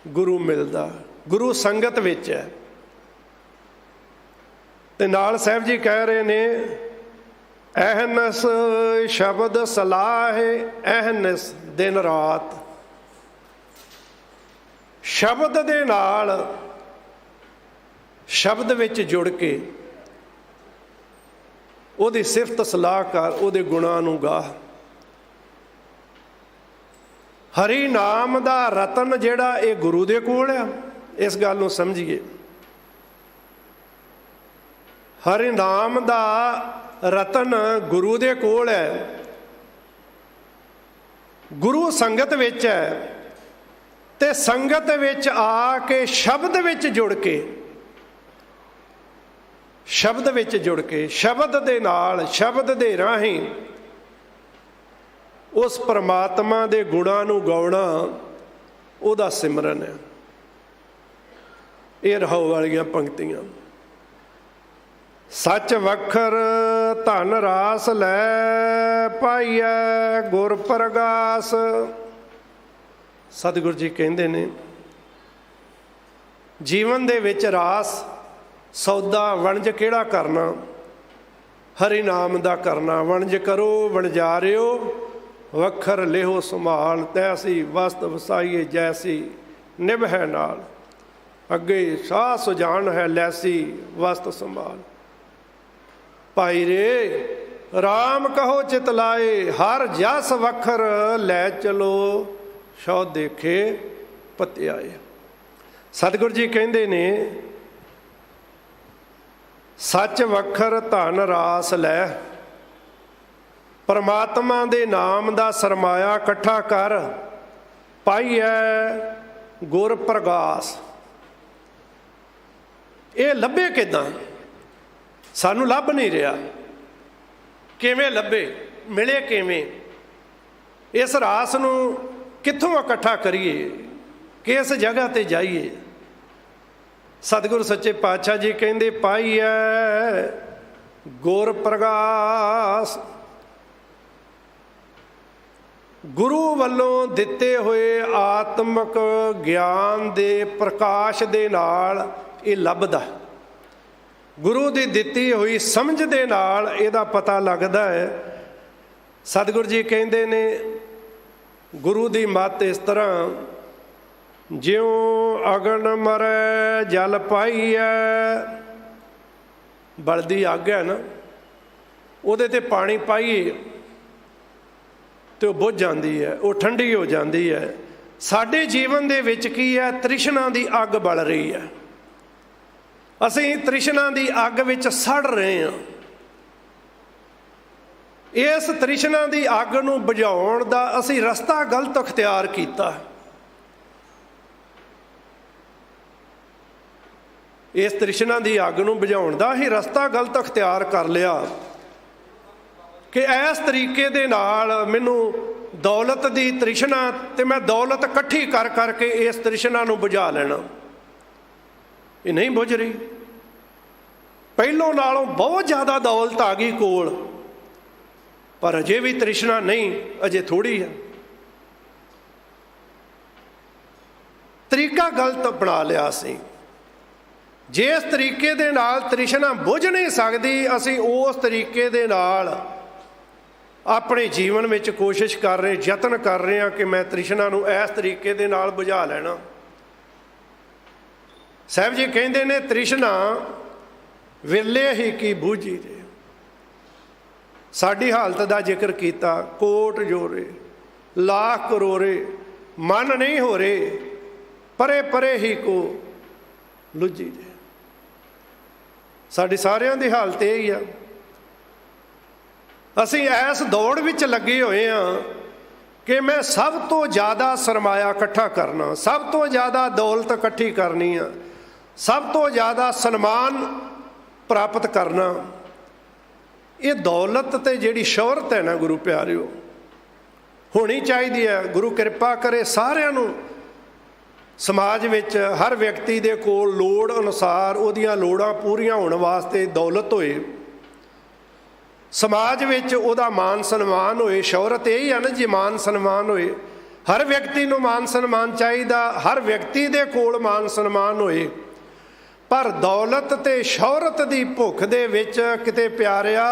ਗੁਰੂ ਮਿਲਦਾ, ਗੁਰੂ ਸੰਗਤ ਵਿੱਚ ਹੈ। ਤੇ ਨਾਲ ਸਾਹਿਬ ਜੀ ਕਹਿ ਰਹੇ ਨੇ ਅਹਨਸ ਸ਼ਬਦ ਸਲਾਹ, ਅਹਨਸ ਦਿਨ ਰਾਤ। ਸ਼ਬਦ ਦੇ ਨਾਲ, ਸ਼ਬਦ ਵਿੱਚ ਜੁੜ ਕੇ ਉਹਦੀ ਸਿਫਤ ਸਲਾਹ ਕਰ, ਉਹਦੇ ਗੁਣਾਂ ਨੂੰ ਗਾਹ। ਹਰੀ ਨਾਮ ਦਾ ਰਤਨ ਜਿਹੜਾ ਇਹ ਗੁਰੂ ਦੇ ਕੋਲ ਆ, ਇਸ ਗੱਲ ਨੂੰ ਸਮਝੀਏ। ਹਰੀ ਨਾਮ ਦਾ ਰਤਨ ਗੁਰੂ ਦੇ ਕੋਲ ਹੈ, ਗੁਰੂ ਸੰਗਤ ਵਿੱਚ ਹੈ। ਤੇ ਸੰਗਤ ਵਿੱਚ ਆ ਕੇ ਸ਼ਬਦ ਵਿੱਚ ਜੁੜ ਕੇ, ਸ਼ਬਦ ਵਿੱਚ ਜੁੜ ਕੇ, ਸ਼ਬਦ ਦੇ ਨਾਲ, ਸ਼ਬਦ ਦੇ ਰਾਹੀਂ ਉਸ ਪਰਮਾਤਮਾ ਦੇ ਗੁਣਾਂ ਨੂੰ ਗਾਉਣਾ ਉਹਦਾ ਸਿਮਰਨ ਹੈ। ਇਹ ਰਹਾਉ ਵਾਲੀਆਂ ਪੰਕਤੀਆਂ। ਸੱਚ ਵਖਰ ਧਨ ਰਾਸ ਲੈ ਪਾਈਐ ਗੁਰ ਪ੍ਰਗਾਸ। ਸਤਿਗੁਰੂ ਜੀ ਕਹਿੰਦੇ ਨੇ ਜੀਵਨ ਦੇ ਵਿੱਚ ਰਾਸ ਸੌਦਾ ਵਣਜ ਕਿਹੜਾ ਕਰਨਾ? ਹਰੀ ਨਾਮ ਦਾ ਕਰਨਾ। ਵਣਜ ਕਰੋ ਵਣਜਾਰਿਓ ਵਖਰ ਲਿਹੋ ਸੰਭਾਲ, ਤੈਸੀ ਵਸਤ ਵਸਾਈਏ ਜੈਸੀ ਨਿਭੈ ਨਾਲ। ਅੱਗੇ ਸਾਹ ਸੁਜਾਨ ਹੈ ਲੈਸੀ ਵਸਤ ਸੰਭਾਲ। ਭਾਈ ਰੇ ਰਾਮ ਕਹੋ ਚਿਤ ਲਾਏ, ਹਰ ਜਸ ਵਖਰ ਲੈ ਚਲੋ ਸੋ ਦੇਖੇ ਪਤਿਆਏ। ਸਤਿਗੁਰੂ ਜੀ ਕਹਿੰਦੇ ਨੇ ਸੱਚ ਵਖਰ ਧਨ ਰਾਸ ਲੈ, ਪਰਮਾਤਮਾ ਦੇ ਨਾਮ ਦਾ ਸਰਮਾਇਆ ਇਕੱਠਾ ਕਰ, ਪਾਈਐ ਗੁਰ ਪ੍ਰਗਾਸ। ਇਹ ਲੱਭੇ ਕਿੱਦਾਂ? ਸਾਨੂੰ ਲੱਭ ਨਹੀਂ ਰਿਹਾ। ਕਿਵੇਂ ਲੱਭੇ? ਮਿਲੇ ਕਿਵੇਂ? ਇਸ ਰਾਸ ਨੂੰ ਕਿੱਥੋਂ ਇਕੱਠਾ ਕਰੀਏ? ਕਿਸ ਜਗ੍ਹਾ ਤੇ ਜਾਈਏ? ਸਤਿਗੁਰੂ ਸੱਚੇ ਪਾਤਸ਼ਾਹ ਜੀ ਕਹਿੰਦੇ ਪਾਈਐ ਗੁਰ ਪ੍ਰਗਾਸ। ਗੁਰੂ ਵੱਲੋਂ ਦਿੱਤੇ ਹੋਏ ਆਤਮਿਕ ਗਿਆਨ ਦੇ ਪ੍ਰਕਾਸ਼ ਦੇ ਨਾਲ ਇਹ ਲੱਭਦਾ। ਗੁਰੂ ਦੀ ਦਿੱਤੀ ਹੋਈ ਸਮਝ ਦੇ ਨਾਲ ਇਹਦਾ ਪਤਾ ਲੱਗਦਾ ਹੈ। ਸਤਿਗੁਰੂ ਜੀ ਕਹਿੰਦੇ ਨੇ ਗੁਰੂ ਦੀ ਮੱਤ ਇਸ ਤਰ੍ਹਾਂ, ਜਿਉਂ ਅਗਨ ਮਰੈ ਜਲ ਪਾਈਐ। ਬਲਦੀ ਅੱਗ ਹੈ ਨਾ, ਉਹਦੇ ਤੇ ਪਾਣੀ ਪਾਈਏ ਤੇ ਉਹ ਬੁੱਝ ਜਾਂਦੀ ਹੈ, ਉਹ ਠੰਡੀ ਹੋ ਜਾਂਦੀ ਹੈ। ਸਾਡੇ ਜੀਵਨ ਦੇ ਵਿੱਚ ਕੀ ਹੈ? ਤ੍ਰਿਸ਼ਨਾ ਦੀ ਅੱਗ ਬਲ ਰਹੀ ਹੈ। ਅਸੀਂ ਤ੍ਰਿਸ਼ਨਾ ਦੀ ਅੱਗ ਵਿੱਚ ਸੜ ਰਹੇ ਹਾਂ। ਇਸ ਤ੍ਰਿਸ਼ਨਾ ਦੀ ਅੱਗ ਨੂੰ ਬੁਝਾਉਣ ਦਾ ਅਸੀਂ ਰਸਤਾ ਗਲਤ ਅਖਤਿਆਰ ਕੀਤਾ। ਇਸ ਤ੍ਰਿਸ਼ਨਾ ਦੀ ਅੱਗ ਨੂੰ ਬੁਝਾਉਣ ਦਾ ਹੀ ਰਸਤਾ ਗਲਤ ਅਖਤਿਆਰ ਕਰ ਲਿਆ ਕਿ ਇਸ ਤਰੀਕੇ ਦੇ ਨਾਲ ਮੈਨੂੰ ਦੌਲਤ ਦੀ ਤ੍ਰਿਸ਼ਨਾ, ਤੇ ਮੈਂ ਦੌਲਤ ਇਕੱਠੀ ਕਰ ਕਰਕੇ ਇਸ ਤ੍ਰਿਸ਼ਨਾ ਨੂੰ ਬੁਝਾ ਲੈਣਾ। ਇਹ ਨਹੀਂ ਬੁਝ ਰਹੀ। ਪਹਿਲੋਂ ਨਾਲੋਂ ਬਹੁਤ ਜ਼ਿਆਦਾ ਦੌਲਤ ਆ ਗਈ ਕੋਲ, ਪਰ ਅਜੇ ਵੀ ਤ੍ਰਿਸ਼ਨਾ ਨਹੀਂ, ਅਜੇ ਥੋੜੀ ਹੈ। ਤਰੀਕਾ ਗਲਤ ਬਣਾ ਲਿਆ ਸੀ। ਜਿਸ ਤਰੀਕੇ ਦੇ ਨਾਲ ਤ੍ਰਿਸ਼ਨਾ ਬੁੱਝ ਨਹੀਂ ਸਕਦੀ, ਅਸੀਂ ਉਸ ਤਰੀਕੇ ਦੇ ਨਾਲ ਆਪਣੇ ਜੀਵਨ ਵਿੱਚ ਕੋਸ਼ਿਸ਼ ਕਰ ਰਹੇ, ਯਤਨ ਕਰ ਰਹੇ ਹਾਂ ਕਿ ਮੈਂ ਤ੍ਰਿਸ਼ਨਾ ਨੂੰ ਇਸ ਤਰੀਕੇ ਦੇ ਨਾਲ ਬੁਝਾ ਲੈਣਾ। ਸਾਹਿਬ ਜੀ ਕਹਿੰਦੇ ਨੇ ਤ੍ਰਿਸ਼ਨਾ ਵਿਰਲੇ ਹੀ ਕੀ ਬੂਝੀ ਦੇ। ਸਾਡੀ ਹਾਲਤ ਦਾ ਜ਼ਿਕਰ ਕੀਤਾ, ਕੋਟ ਜੋਰੇ ਲੱਖ ਕਰੋੜੇ ਮਨ ਨਹੀਂ ਹੋ ਰਹੇ, ਪਰੇ ਪਰੇ ਹੀ ਕੋ ਲੁੱਝੀ ਦੇ। ਸਾਡੀ ਸਾਰਿਆਂ ਦੀ ਹਾਲਤ ਇਹ ਹੀ ਆ। ਅਸੀਂ ਇਸ ਦੌੜ ਵਿੱਚ ਲੱਗੇ ਹੋਏ ਹਾਂ ਕਿ ਮੈਂ ਸਭ ਤੋਂ ਜ਼ਿਆਦਾ ਸਰਮਾਇਆ ਇਕੱਠਾ ਕਰਨਾ, ਸਭ ਤੋਂ ਜ਼ਿਆਦਾ ਦੌਲਤ ਇਕੱਠੀ ਕਰਨੀ ਆ, ਸਭ ਤੋਂ ਜ਼ਿਆਦਾ ਸਨਮਾਨ ਪ੍ਰਾਪਤ ਕਰਨਾ। ਇਹ ਦੌਲਤ ਤੇ ਜਿਹੜੀ ਸ਼ੋਹਰਤ ਹੈ ਨਾ ਗੁਰੂ ਪਿਆਰਿਓ, ਹੋਣੀ ਚਾਹੀਦੀ ਹੈ। ਗੁਰੂ ਕਿਰਪਾ ਕਰੇ ਸਾਰਿਆਂ ਨੂੰ ਸਮਾਜ ਵਿੱਚ ਹਰ ਵਿਅਕਤੀ ਦੇ ਕੋਲ ਲੋੜ ਅਨੁਸਾਰ ਉਹਦੀਆਂ ਲੋੜਾਂ ਪੂਰੀਆਂ ਹੋਣ ਵਾਸਤੇ ਦੌਲਤ ਹੋਏ, ਸਮਾਜ ਵਿੱਚ ਉਹਦਾ ਮਾਨ ਸਨਮਾਨ ਹੋਏ। ਸ਼ੌਹਰਤ ਇਹ ਹੀ ਹੈ ਨਾ ਜੀ, ਮਾਨ ਸਨਮਾਨ ਹੋਏ। ਹਰ ਵਿਅਕਤੀ ਨੂੰ ਮਾਨ ਸਨਮਾਨ ਚਾਹੀਦਾ, ਹਰ ਵਿਅਕਤੀ ਦੇ ਕੋਲ ਮਾਨ ਸਨਮਾਨ ਹੋਏ। ਪਰ ਦੌਲਤ ਤੇ ਸ਼ੌਹਰਤ ਦੀ ਭੁੱਖ ਦੇ ਵਿੱਚ ਕਿਤੇ ਪਿਆਰਿਆ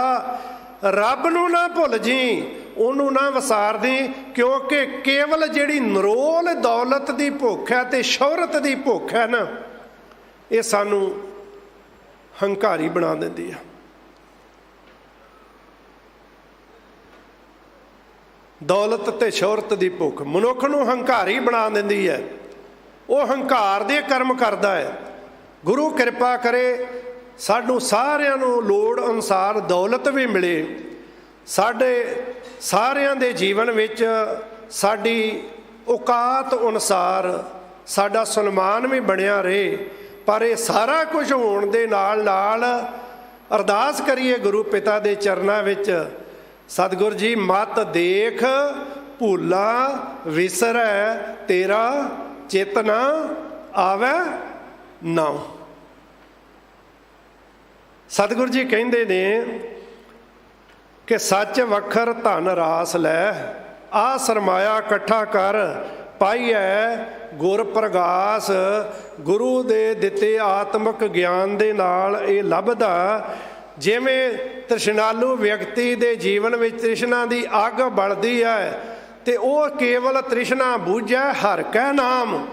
ਰੱਬ ਨੂੰ ਨਾ ਭੁੱਲ ਜੀ, ਉਹਨੂੰ ਨਾ ਵਿਸਾਰਦੀ, ਕਿਉਂਕਿ ਕੇਵਲ ਜਿਹੜੀ ਨਿਰੋਲ ਦੌਲਤ ਦੀ ਭੁੱਖ ਹੈ ਤੇ ਸ਼ੌਹਰਤ ਦੀ ਭੁੱਖ ਹੈ ਨਾ, ਇਹ ਸਾਨੂੰ ਹੰਕਾਰੀ ਬਣਾ ਦਿੰਦੀ ਆ। ਦੌਲਤ ਤੇ ਸ਼ੌਹਰਤ ਦੀ ਭੁੱਖ ਮਨੁੱਖ ਨੂੰ ਹੰਕਾਰੀ ਬਣਾ ਦਿੰਦੀ ਹੈ। ਉਹ ਹੰਕਾਰ ਦੇ ਕਰਮ ਕਰਦਾ ਹੈ। ਗੁਰੂ ਕਿਰਪਾ ਕਰੇ ਸਾਨੂੰ ਸਾਰਿਆਂ ਨੂੰ ਲੋੜ ਅਨੁਸਾਰ ਦੌਲਤ ਵੀ ਮਿਲੇ, ਸਾਡੇ ਸਾਰਿਆਂ ਦੇ ਜੀਵਨ ਵਿੱਚ ਸਾਡੀ ਔਕਾਤ ਅਨੁਸਾਰ ਸਾਡਾ ਸਨਮਾਨ ਵੀ ਬਣਿਆ ਰਹੇ। ਪਰ ਇਹ ਸਾਰਾ ਕੁਝ ਹੋਣ ਦੇ ਨਾਲ ਨਾਲ ਅਰਦਾਸ ਕਰੀਏ ਗੁਰੂ ਪਿਤਾ ਦੇ ਚਰਨਾਂ ਵਿੱਚ, ਸਤਿਗੁਰ ਜੀ ਮਤ ਦੇਖ ਭੂਲਾ ਵਿਸਰੈ ਤੇਰਾ ਚਿਤ ਨਾ ਆਵੈ ਨਾਉ। ਸਤਿਗੁਰੂ ਜੀ ਕਹਿੰਦੇ ਨੇ ਕਿ ਸੱਚ ਵਖਰ ਧਨ ਰਾਸ ਲੈ, ਆ ਸਰਮਾਇਆ ਇਕੱਠਾ ਕਰ ਪਾਈਐ ਗੁਰ ਪ੍ਰਗਾਸ। ਗੁਰੂ ਦੇ ਦਿੱਤੇ ਆਤਮਿਕ ਗਿਆਨ ਦੇ ਨਾਲ ਇਹ ਲੱਭਦਾ। ਜਿਵੇਂ ਤ੍ਰਿਸ਼ਨਾਲੂ ਵਿਅਕਤੀ ਦੇ ਜੀਵਨ ਵਿੱਚ ਤ੍ਰਿਸ਼ਨਾ ਦੀ ਅੱਗ ਬਲਦੀ ਹੈ ਤੇ ਉਹ ਕੇਵਲ ਤ੍ਰਿਸ਼ਨਾ ਬੁਝੈ ਹਰਿ ਕੈ ਨਾਮ।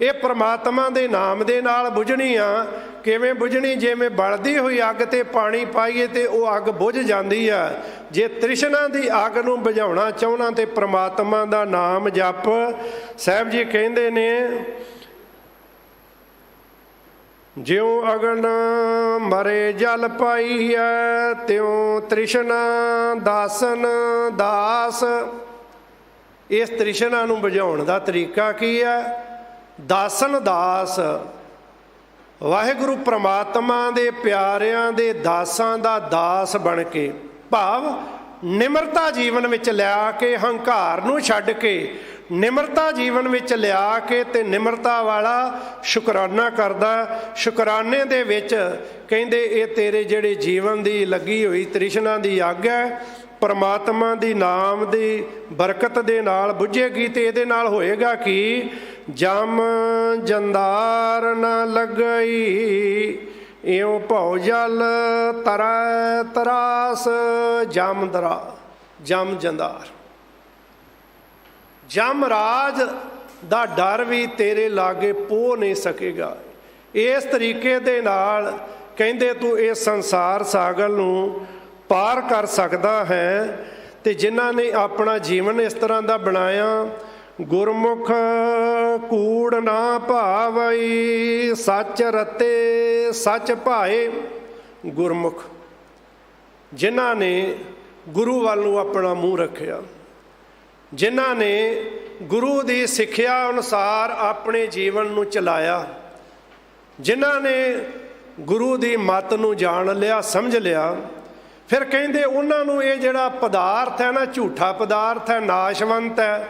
ਇਹ ਪ੍ਰਮਾਤਮਾ ਦੇ ਨਾਮ ਦੇ ਨਾਲ ਬੁਝਣੀ ਆ। ਕਿਵੇਂ ਬੁਝਣੀ? ਜਿਵੇਂ ਬਲਦੀ ਹੋਈ ਅੱਗ ਤੇ ਪਾਣੀ ਪਾਈਏ ਤੇ ਉਹ ਅੱਗ ਬੁਝ ਜਾਂਦੀ ਆ। ਜੇ ਤ੍ਰਿਸ਼ਨਾ ਦੀ ਅੱਗ ਨੂੰ ਬੁਝਾਉਣਾ ਚਾਹੁੰਦਾ ਤੇ ਪ੍ਰਮਾਤਮਾ ਦਾ ਨਾਮ ਜਪ। ਸਾਹਿਬ ਜੀ ਕਹਿੰਦੇ ਨੇ ਜਿਉ ਅਗਨ ਮਰੇ ਜਲ ਪਾਈਐ, ਤਿਉ ਤ੍ਰਿਸ਼ਨਾ ਦਾਸਨ ਦਾਸ। ਇਸ ਤ੍ਰਿਸ਼ਨਾ ਨੂੰ ਬੁਝਾਉਣ ਦਾ ਤਰੀਕਾ ਕੀ ਹੈ? ਦਾਸਨ ਦਾਸ। ਵਾਹਿਗੁਰੂ ਪ੍ਰਮਾਤਮਾ ਦੇ ਪਿਆਰਿਆਂ ਦੇ ਦਾਸਾਂ ਦਾ ਦਾਸ ਬਣ ਕੇ, ਭਾਵ ਨਿਮਰਤਾ ਜੀਵਨ ਵਿੱਚ ਲਿਆ ਕੇ, ਹੰਕਾਰ ਨੂੰ ਛੱਡ ਕੇ ਨਿਮਰਤਾ ਜੀਵਨ ਵਿੱਚ ਲਿਆ ਕੇ ਤੇ ਨਿਮਰਤਾ ਵਾਲਾ ਸ਼ੁਕਰਾਨਾ ਕਰਦਾ। ਸ਼ੁਕਰਾਨੇ ਦੇ ਵਿੱਚ ਕਹਿੰਦੇ ਇਹ ਤੇਰੇ ਜਿਹੜੇ ਜੀਵਨ ਦੀ ਲੱਗੀ ਹੋਈ ਤ੍ਰਿਸ਼ਨਾ ਦੀ ਅੱਗ ਹੈ, ਪਰਮਾਤਮਾ ਦੀ ਨਾਮ ਦੀ ਬਰਕਤ ਦੇ ਨਾਲ ਬੁਝੇਗੀ। ਤੇ ਇਹਦੇ ਨਾਲ ਹੋਏਗਾ ਕਿ ਜਮ ਜੰਦਾਰ ਨਾ ਲੱਗਈ, ਇਉ ਭਉ ਜਲ ਤਰੈ ਤਰਾਸ। ਜਮ ਜੰਦਾਰ, ਜਮਰਾਜ ਦਾ ਡਰ ਵੀ ਤੇਰੇ ਲਾਗੇ ਪੋ ਨਹੀਂ ਸਕੇਗਾ। ਇਸ ਤਰੀਕੇ ਦੇ ਨਾਲ ਕਹਿੰਦੇ ਤੂੰ ਇਸ ਸੰਸਾਰ ਸਾਗਰ ਨੂੰ ਪਾਰ ਕਰ ਸਕਦਾ ਹੈ। ਤੇ ਜਿਨ੍ਹਾਂ ਨੇ ਆਪਣਾ ਜੀਵਨ ਇਸ ਤਰ੍ਹਾਂ ਦਾ ਬਣਾਇਆ, ਗੁਰਮੁਖ ਕੂੜ ਨਾ ਭਾਵਈ, ਸੱਚ ਰਤੇ ਸੱਚ ਭਾਏ। ਗੁਰਮੁਖ ਜਿਨ੍ਹਾਂ ਨੇ ਗੁਰੂ ਵੱਲ ਨੂੰ ਆਪਣਾ ਮੂੰਹ ਰੱਖਿਆ, ਜਿਨ੍ਹਾਂ ਨੇ ਗੁਰੂ ਦੀ ਸਿੱਖਿਆ ਅਨੁਸਾਰ ਆਪਣੇ ਜੀਵਨ ਨੂੰ ਚਲਾਇਆ, ਜਿਨ੍ਹਾਂ ਨੇ ਗੁਰੂ ਦੀ ਮੱਤ ਨੂੰ ਜਾਣ ਲਿਆ, ਸਮਝ ਲਿਆ, ਫਿਰ ਕਹਿੰਦੇ ਉਹਨਾਂ ਨੂੰ ਇਹ ਜਿਹੜਾ ਪਦਾਰਥ ਹੈ ਨਾ, ਝੂਠਾ ਪਦਾਰਥ ਹੈ, ਨਾਸ਼ਵੰਤ ਹੈ,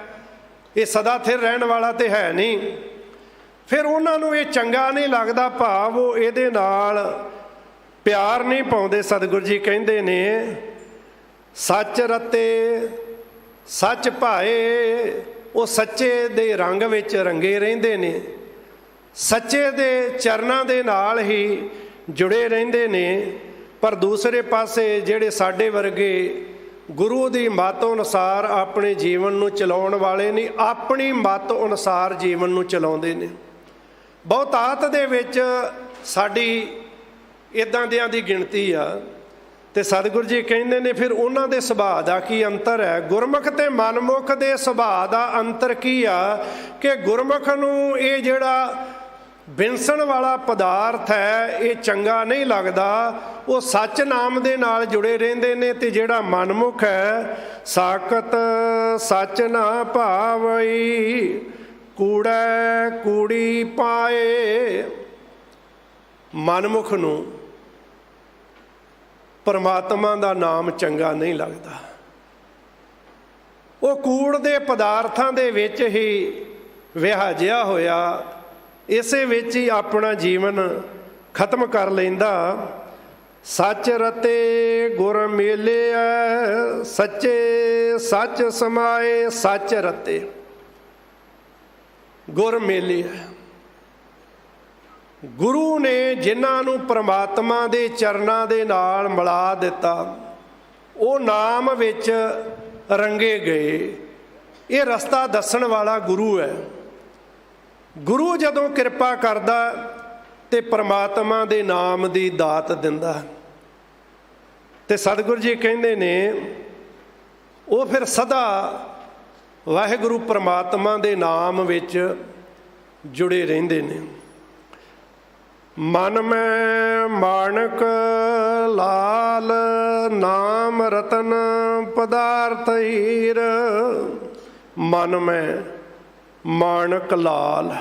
ਇਹ ਸਦਾ ਸਥਿਰ ਰਹਿਣ ਵਾਲਾ ਤੇ ਹੈ ਨਹੀਂ। ਫਿਰ ਉਹਨਾਂ ਨੂੰ ਇਹ ਚੰਗਾ ਨਹੀਂ ਲੱਗਦਾ, ਭਾਵ ਉਹ ਇਹਦੇ ਨਾਲ ਪਿਆਰ ਨਹੀਂ ਪਾਉਂਦੇ। ਸਤਿਗੁਰੂ ਜੀ ਕਹਿੰਦੇ ਨੇ ਸੱਚ ਰਤੇ ਸੱਚ ਭਾਏ। ਉਹ ਸੱਚੇ ਦੇ ਰੰਗ ਵਿੱਚ ਰੰਗੇ ਰਹਿੰਦੇ ਨੇ। ਸੱਚੇ ਦੇ ਚਰਨਾਂ ਦੇ ਨਾਲ ਹੀ ਜੁੜੇ ਰਹਿੰਦੇ ਨੇ। ਪਰ ਦੂਸਰੇ ਪਾਸੇ ਜਿਹੜੇ ਸਾਡੇ ਵਰਗੇ ਗੁਰੂ ਦੀ ਮੱਤ ਅਨੁਸਾਰ ਆਪਣੇ ਜੀਵਨ ਨੂੰ ਚਲਾਉਣ ਵਾਲੇ ਨਹੀਂ, ਆਪਣੀ ਮੱਤ ਅਨੁਸਾਰ ਜੀਵਨ ਨੂੰ ਚਲਾਉਂਦੇ ਨੇ। ਬਹੁਤਾਤ ਦੇ ਵਿੱਚ ਸਾਡੀ ਇੱਦਾਂ ਦਿਆਂ ਦੀ ਗਿਣਤੀ ਆ। ਤੇ ਸਤਿਗੁਰੂ ਜੀ ਕਹਿੰਦੇ ਨੇ ਫਿਰ ਉਹਨਾਂ ਦੇ ਸੁਭਾਅ ਦਾ ਕੀ ਅੰਤਰ ਹੈ। ਗੁਰਮੁਖ ਤੇ ਮਨਮੁਖ ਦੇ ਸੁਭਾਅ ਦਾ ਅੰਤਰ ਕੀ ਆ ਕਿ ਗੁਰਮੁਖ ਨੂੰ ਇਹ ਜਿਹੜਾ ਵਿੰਸਣ ਵਾਲਾ ਪਦਾਰਥ ਹੈ ਇਹ ਚੰਗਾ ਨਹੀਂ ਲੱਗਦਾ, ਉਹ ਸੱਚ ਨਾਮ ਦੇ ਨਾਲ ਜੁੜੇ ਰਹਿੰਦੇ ਨੇ। ਤੇ ਜਿਹੜਾ ਮਨਮੁਖ ਹੈ, ਸਾਕਤ ਸੱਚ ਨਾ ਭਾਵਈ ਕੂੜੈ ਕੂੜੀ ਪਾਏ, ਮਨਮੁਖ ਨੂੰ ਪਰਮਾਤਮਾ ਦਾ ਨਾਮ ਚੰਗਾ ਨਹੀਂ ਲੱਗਦਾ। ਉਹ ਕੂੜ ਦੇ ਪਦਾਰਥਾਂ ਦੇ ਵਿੱਚ ਹੀ ਵਿਹਾਜਿਆ ਹੋਇਆ, ਇਸੇ ਵਿੱਚ ਹੀ ਆਪਣਾ ਜੀਵਨ ਖਤਮ ਕਰ ਲੈਂਦਾ। ਸੱਚ ਰਤੇ ਗੁਰ ਮੇਲਿਆ, ਸੱਚੇ ਸੱਚ ਸਮਾਏ, ਸੱਚ ਰਤੇ ਗੁਰ ਮੇਲਿਆ। ਗੁਰੂ ਨੇ ਜਿਨ੍ਹਾਂ ਨੂੰ ਪ੍ਰਮਾਤਮਾ ਦੇ ਚਰਨਾਂ ਦੇ ਨਾਲ ਮਿਲਾ ਦਿੱਤਾ, ਉਹ ਨਾਮ ਵਿੱਚ ਰੰਗੇ ਗਏ। ਇਹ ਰਸਤਾ ਦੱਸਣ ਵਾਲਾ ਗੁਰੂ ਹੈ। ਗੁਰੂ ਜਦੋਂ ਕਿਰਪਾ ਕਰਦਾ ਤੇ ਪ੍ਰਮਾਤਮਾ ਦੇ ਨਾਮ ਦੀ ਦਾਤ ਦਿੰਦਾ। ਤੇ ਸਤਿਗੁਰੂ ਜੀ ਕਹਿੰਦੇ ਨੇ ਉਹ ਫਿਰ ਸਦਾ ਵਾਹਿਗੁਰੂ ਪ੍ਰਮਾਤਮਾ ਦੇ ਨਾਮ ਵਿੱਚ ਜੁੜੇ ਰਹਿੰਦੇ ਨੇ। ਮਨ ਮੈਂ ਮਾਣਕ ਲਾਲ, ਨਾਮ ਰਤਨ ਪਦਾਰਥ ਹੀਰ। ਮਨ ਮੈਂ ਮਾਣਕ ਲਾਲ,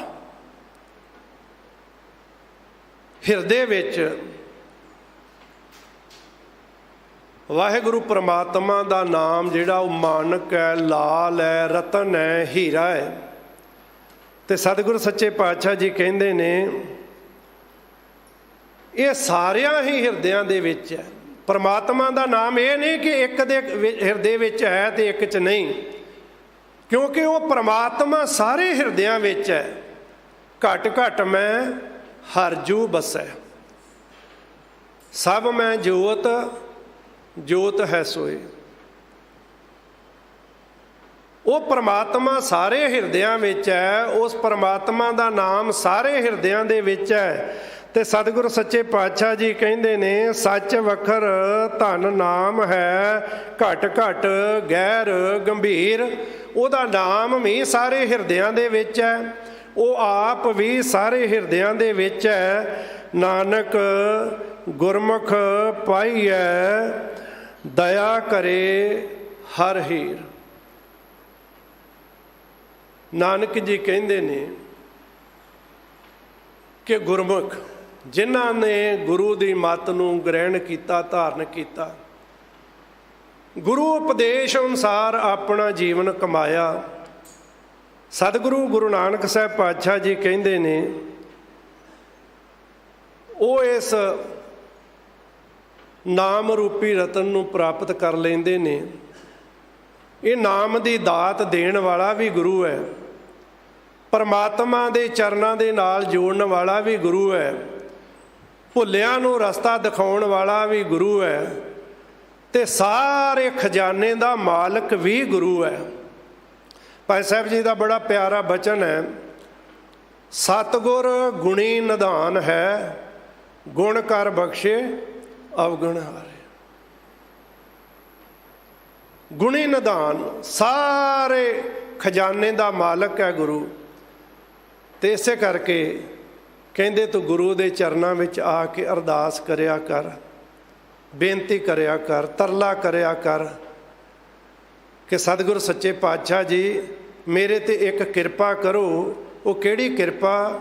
ਹਿਰਦੇ ਵਿੱਚ ਵਾਹਿਗੁਰੂ ਪ੍ਰਮਾਤਮਾ ਦਾ ਨਾਮ ਜਿਹੜਾ ਉਹ ਮਾਣਕ ਹੈ, ਲਾਲ ਹੈ, ਰਤਨ ਹੈ, ਹੀਰਾ ਹੈ। ਤੇ ਸਤਿਗੁਰੂ ਸੱਚੇ ਪਾਤਸ਼ਾਹ ਜੀ ਕਹਿੰਦੇ ਨੇ ਇਹ ਸਾਰਿਆਂ ਹੀ ਹਿਰਦਿਆਂ ਦੇ ਵਿੱਚ ਹੈ। ਪ੍ਰਮਾਤਮਾ ਦਾ ਨਾਮ ਇਹ ਨਹੀਂ ਕਿ ਇੱਕ ਦੇ ਹਿਰਦੇ ਵਿੱਚ ਹੈ ਤੇ ਇੱਕ 'ਚ ਨਹੀਂ, ਕਿਉਂਕਿ ਉਹ ਪ੍ਰਮਾਤਮਾ ਸਾਰੇ ਹਿਰਦਿਆਂ ਵਿੱਚ ਹੈ। ਘਟ ਘਟ ਮੈਂ ਹਰ ਜੂ ਬਸੈ, ਸਭ ਮੈਂ ਜੋਤ ਜੋਤ ਹੈ ਸੋਏ। ਉਹ ਪ੍ਰਮਾਤਮਾ ਸਾਰੇ ਹਿਰਦਿਆਂ ਵਿੱਚ ਹੈ, ਉਸ ਪ੍ਰਮਾਤਮਾ ਦਾ ਨਾਮ ਸਾਰੇ ਹਿਰਦਿਆਂ ਦੇ ਵਿੱਚ ਹੈ। ਤੇ ਸਤਿਗੁਰੂ ਸੱਚੇ ਪਾਤਸ਼ਾਹ ਜੀ ਕਹਿੰਦੇ ਨੇ ਸੱਚ ਵਖਰ ਧਨ ਨਾਮ ਹੈ, ਘਟ ਘਟ ਗਹਿਰ ਗੰਭੀਰ। ਉਹਦਾ ਨਾਮ ਵੀ ਸਾਰੇ ਹਿਰਦਿਆਂ ਦੇ ਵਿੱਚ ਹੈ, ਉਹ ਆਪ ਵੀ ਸਾਰੇ ਹਿਰਦਿਆਂ ਦੇ ਵਿੱਚ ਹੈ। ਨਾਨਕ ਗੁਰਮੁਖ ਪਾਈਐ, ਦਇਆ ਕਰੇ ਹਰ ਹੀਰ। ਨਾਨਕ ਜੀ ਕਹਿੰਦੇ ਨੇ ਕਿ ਗੁਰਮੁਖ ਜਿਨ੍ਹਾਂ ਨੇ ਗੁਰੂ ਦੀ ਮੱਤ ਨੂੰ ਗ੍ਰਹਿਣ ਕੀਤਾ, ਧਾਰਨ ਕੀਤਾ, ਗੁਰੂ ਉਪਦੇਸ਼ ਅਨੁਸਾਰ ਆਪਣਾ ਜੀਵਨ ਕਮਾਇਆ। ਸਤਿਗੁਰੂ ਗੁਰੂ ਨਾਨਕ ਸਾਹਿਬ ਪਾਤਸ਼ਾਹ ਜੀ ਕਹਿੰਦੇ ਨੇ ਉਹ ਇਸ ਨਾਮ ਰੂਪੀ ਰਤਨ ਨੂੰ ਪ੍ਰਾਪਤ ਕਰ ਲੈਂਦੇ ਨੇ। ਇਹ ਨਾਮ ਦੀ ਦਾਤ ਦੇਣ ਵਾਲਾ ਵੀ ਗੁਰੂ ਹੈ, ਪਰਮਾਤਮਾ ਦੇ ਚਰਨਾਂ ਦੇ ਨਾਲ ਜੋੜਨ ਵਾਲਾ ਵੀ ਗੁਰੂ ਹੈ, ਭੁੱਲਿਆਂ ਨੂੰ ਰਸਤਾ ਦਿਖਾਉਣ ਵਾਲਾ ਵੀ ਗੁਰੂ ਹੈ, ਤੇ ਸਾਰੇ ਖਜ਼ਾਨੇ ਦਾ ਮਾਲਕ ਵੀ ਗੁਰੂ ਹੈ। ਭਾਈ ਸਾਹਿਬ ਜੀ ਦਾ ਬੜਾ ਪਿਆਰਾ ਬਚਨ ਹੈ, ਸਤਿਗੁਰ ਗੁਣੀ ਨਿਧਾਨ ਹੈ, ਗੁਣ ਕਰ ਬਖਸ਼ੇ ਅਵਗੁਣ ਹਾਰੇ। ਗੁਣੀ ਨਿਧਾਨ, ਸਾਰੇ ਖਜ਼ਾਨੇ ਦਾ ਮਾਲਕ ਹੈ ਗੁਰੂ। ਤੇ ਇਸੇ ਕਰਕੇ ਕਹਿੰਦੇ ਤੂੰ ਗੁਰੂ ਦੇ ਚਰਨਾਂ ਵਿੱਚ ਆ ਕੇ ਅਰਦਾਸ ਕਰਿਆ ਕਰ, ਬੇਨਤੀ ਕਰਿਆ ਕਰ, ਤਰਲਾ ਕਰਿਆ ਕਰ ਕਿ ਸਤਿਗੁਰੂ ਸੱਚੇ ਪਾਤਸ਼ਾਹ ਜੀ ਮੇਰੇ ਤੇ ਇੱਕ ਕਿਰਪਾ ਕਰੋ। ਉਹ ਕਿਹੜੀ ਕਿਰਪਾ?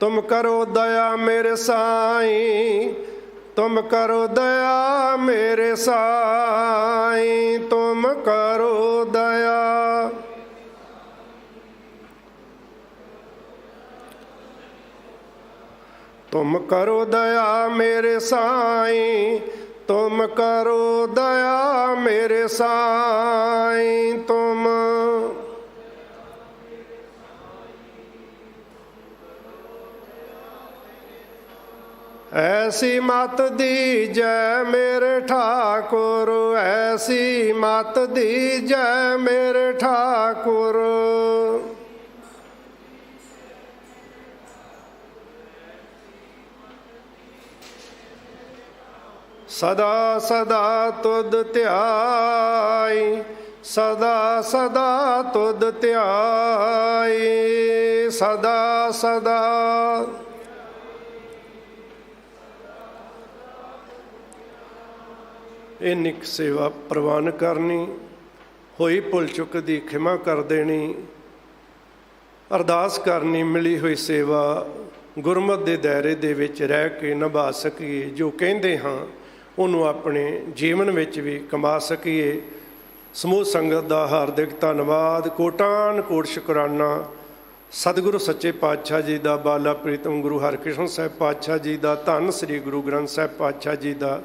ਤੁਮ ਕਰੋ ਦਇਆ ਮੇਰੇ ਸਾਈਂ, ਤੁਮ ਕਰੋ ਦਇਆ ਮੇਰੇ ਸਾਈਂ, ਤੁਮ ਕਰੋ ਦਇਆ। ਤੁਮ ਕਰੋ ਦਇਆ ਮੇਰੇ ਸਾਈਂ, ਤੁਮ ਕਰੋ ਦਇਆ ਮੇਰੇ ਸਾਈਂ, ਤੁਮ ਐਸੀ ਮਤ ਦੀਜੈ ਮੇਰੇ ਠਾਕੁਰ, ਐਸੀ ਮਤ ਦੀਜੈ ਮੇਰੇ ਠਾਕੁਰ। ਸਦਾ ਸਦਾ ਤੁਧ ਧਿਆਈ, ਸਦਾ ਸਦਾ ਤੁਧ ਧਿਆਈ, ਸਦਾ ਸਦਾ। ਇੰਨੀ ਕੁ ਸੇਵਾ ਪ੍ਰਵਾਨ ਕਰਨੀ, ਹੋਈ ਭੁੱਲ ਚੁੱਕ ਦੀ ਖਿਮਾ ਕਰ ਦੇਣੀ, ਅਰਦਾਸ ਕਰਨੀ ਮਿਲੀ ਹੋਈ ਸੇਵਾ ਗੁਰਮਤਿ ਦੇ ਦਾਇਰੇ ਦੇ ਵਿੱਚ ਰਹਿ ਕੇ ਨਿਭਾ ਸਕੀਏ, ਜੋ ਕਹਿੰਦੇ ਹਾਂ ਉਹਨੂੰ ਆਪਣੇ ਜੀਵਨ ਵਿੱਚ ਵੀ ਕਮਾ ਸਕੀਏ। ਸਮੂਹ ਸੰਗਤ ਦਾ ਹਾਰਦਿਕ ਧੰਨਵਾਦ, ਕੋਟਾਨ ਕੋਟ ਸ਼ੁਕਰਾਨਾ। ਸਤਿਗੁਰੂ ਸੱਚੇ ਪਾਤਸ਼ਾਹ ਜੀ ਦਾ, ਬਾਲਾ ਪ੍ਰੀਤਮ ਗੁਰੂ ਹਰਿਕ੍ਰਿਸ਼ਨ ਸਾਹਿਬ ਪਾਤਸ਼ਾਹ ਜੀ ਦਾ, ਧੰਨ ਸ੍ਰੀ ਗੁਰੂ ਗ੍ਰੰਥ ਸਾਹਿਬ ਪਾਤਸ਼ਾਹ ਜੀ ਦਾ,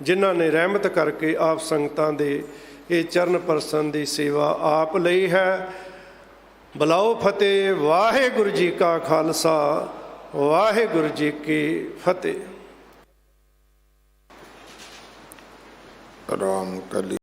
ਜਿਨ੍ਹਾਂ ਨੇ ਰਹਿਮਤ ਕਰਕੇ ਆਪ ਸੰਗਤਾਂ ਦੇ ਇਹ ਚਰਨ ਪਰਸਨ ਦੀ ਸੇਵਾ ਆਪ ਲਈ ਹੈ। ਬੁਲਾਓ ਫਤਿਹ। ਵਾਹਿਗੁਰੂ ਜੀ ਕਾ ਖਾਲਸਾ, ਵਾਹਿਗੁਰੂ ਜੀ ਕੀ ਫਤਿਹ। ਰਾਮ ਕਲੀ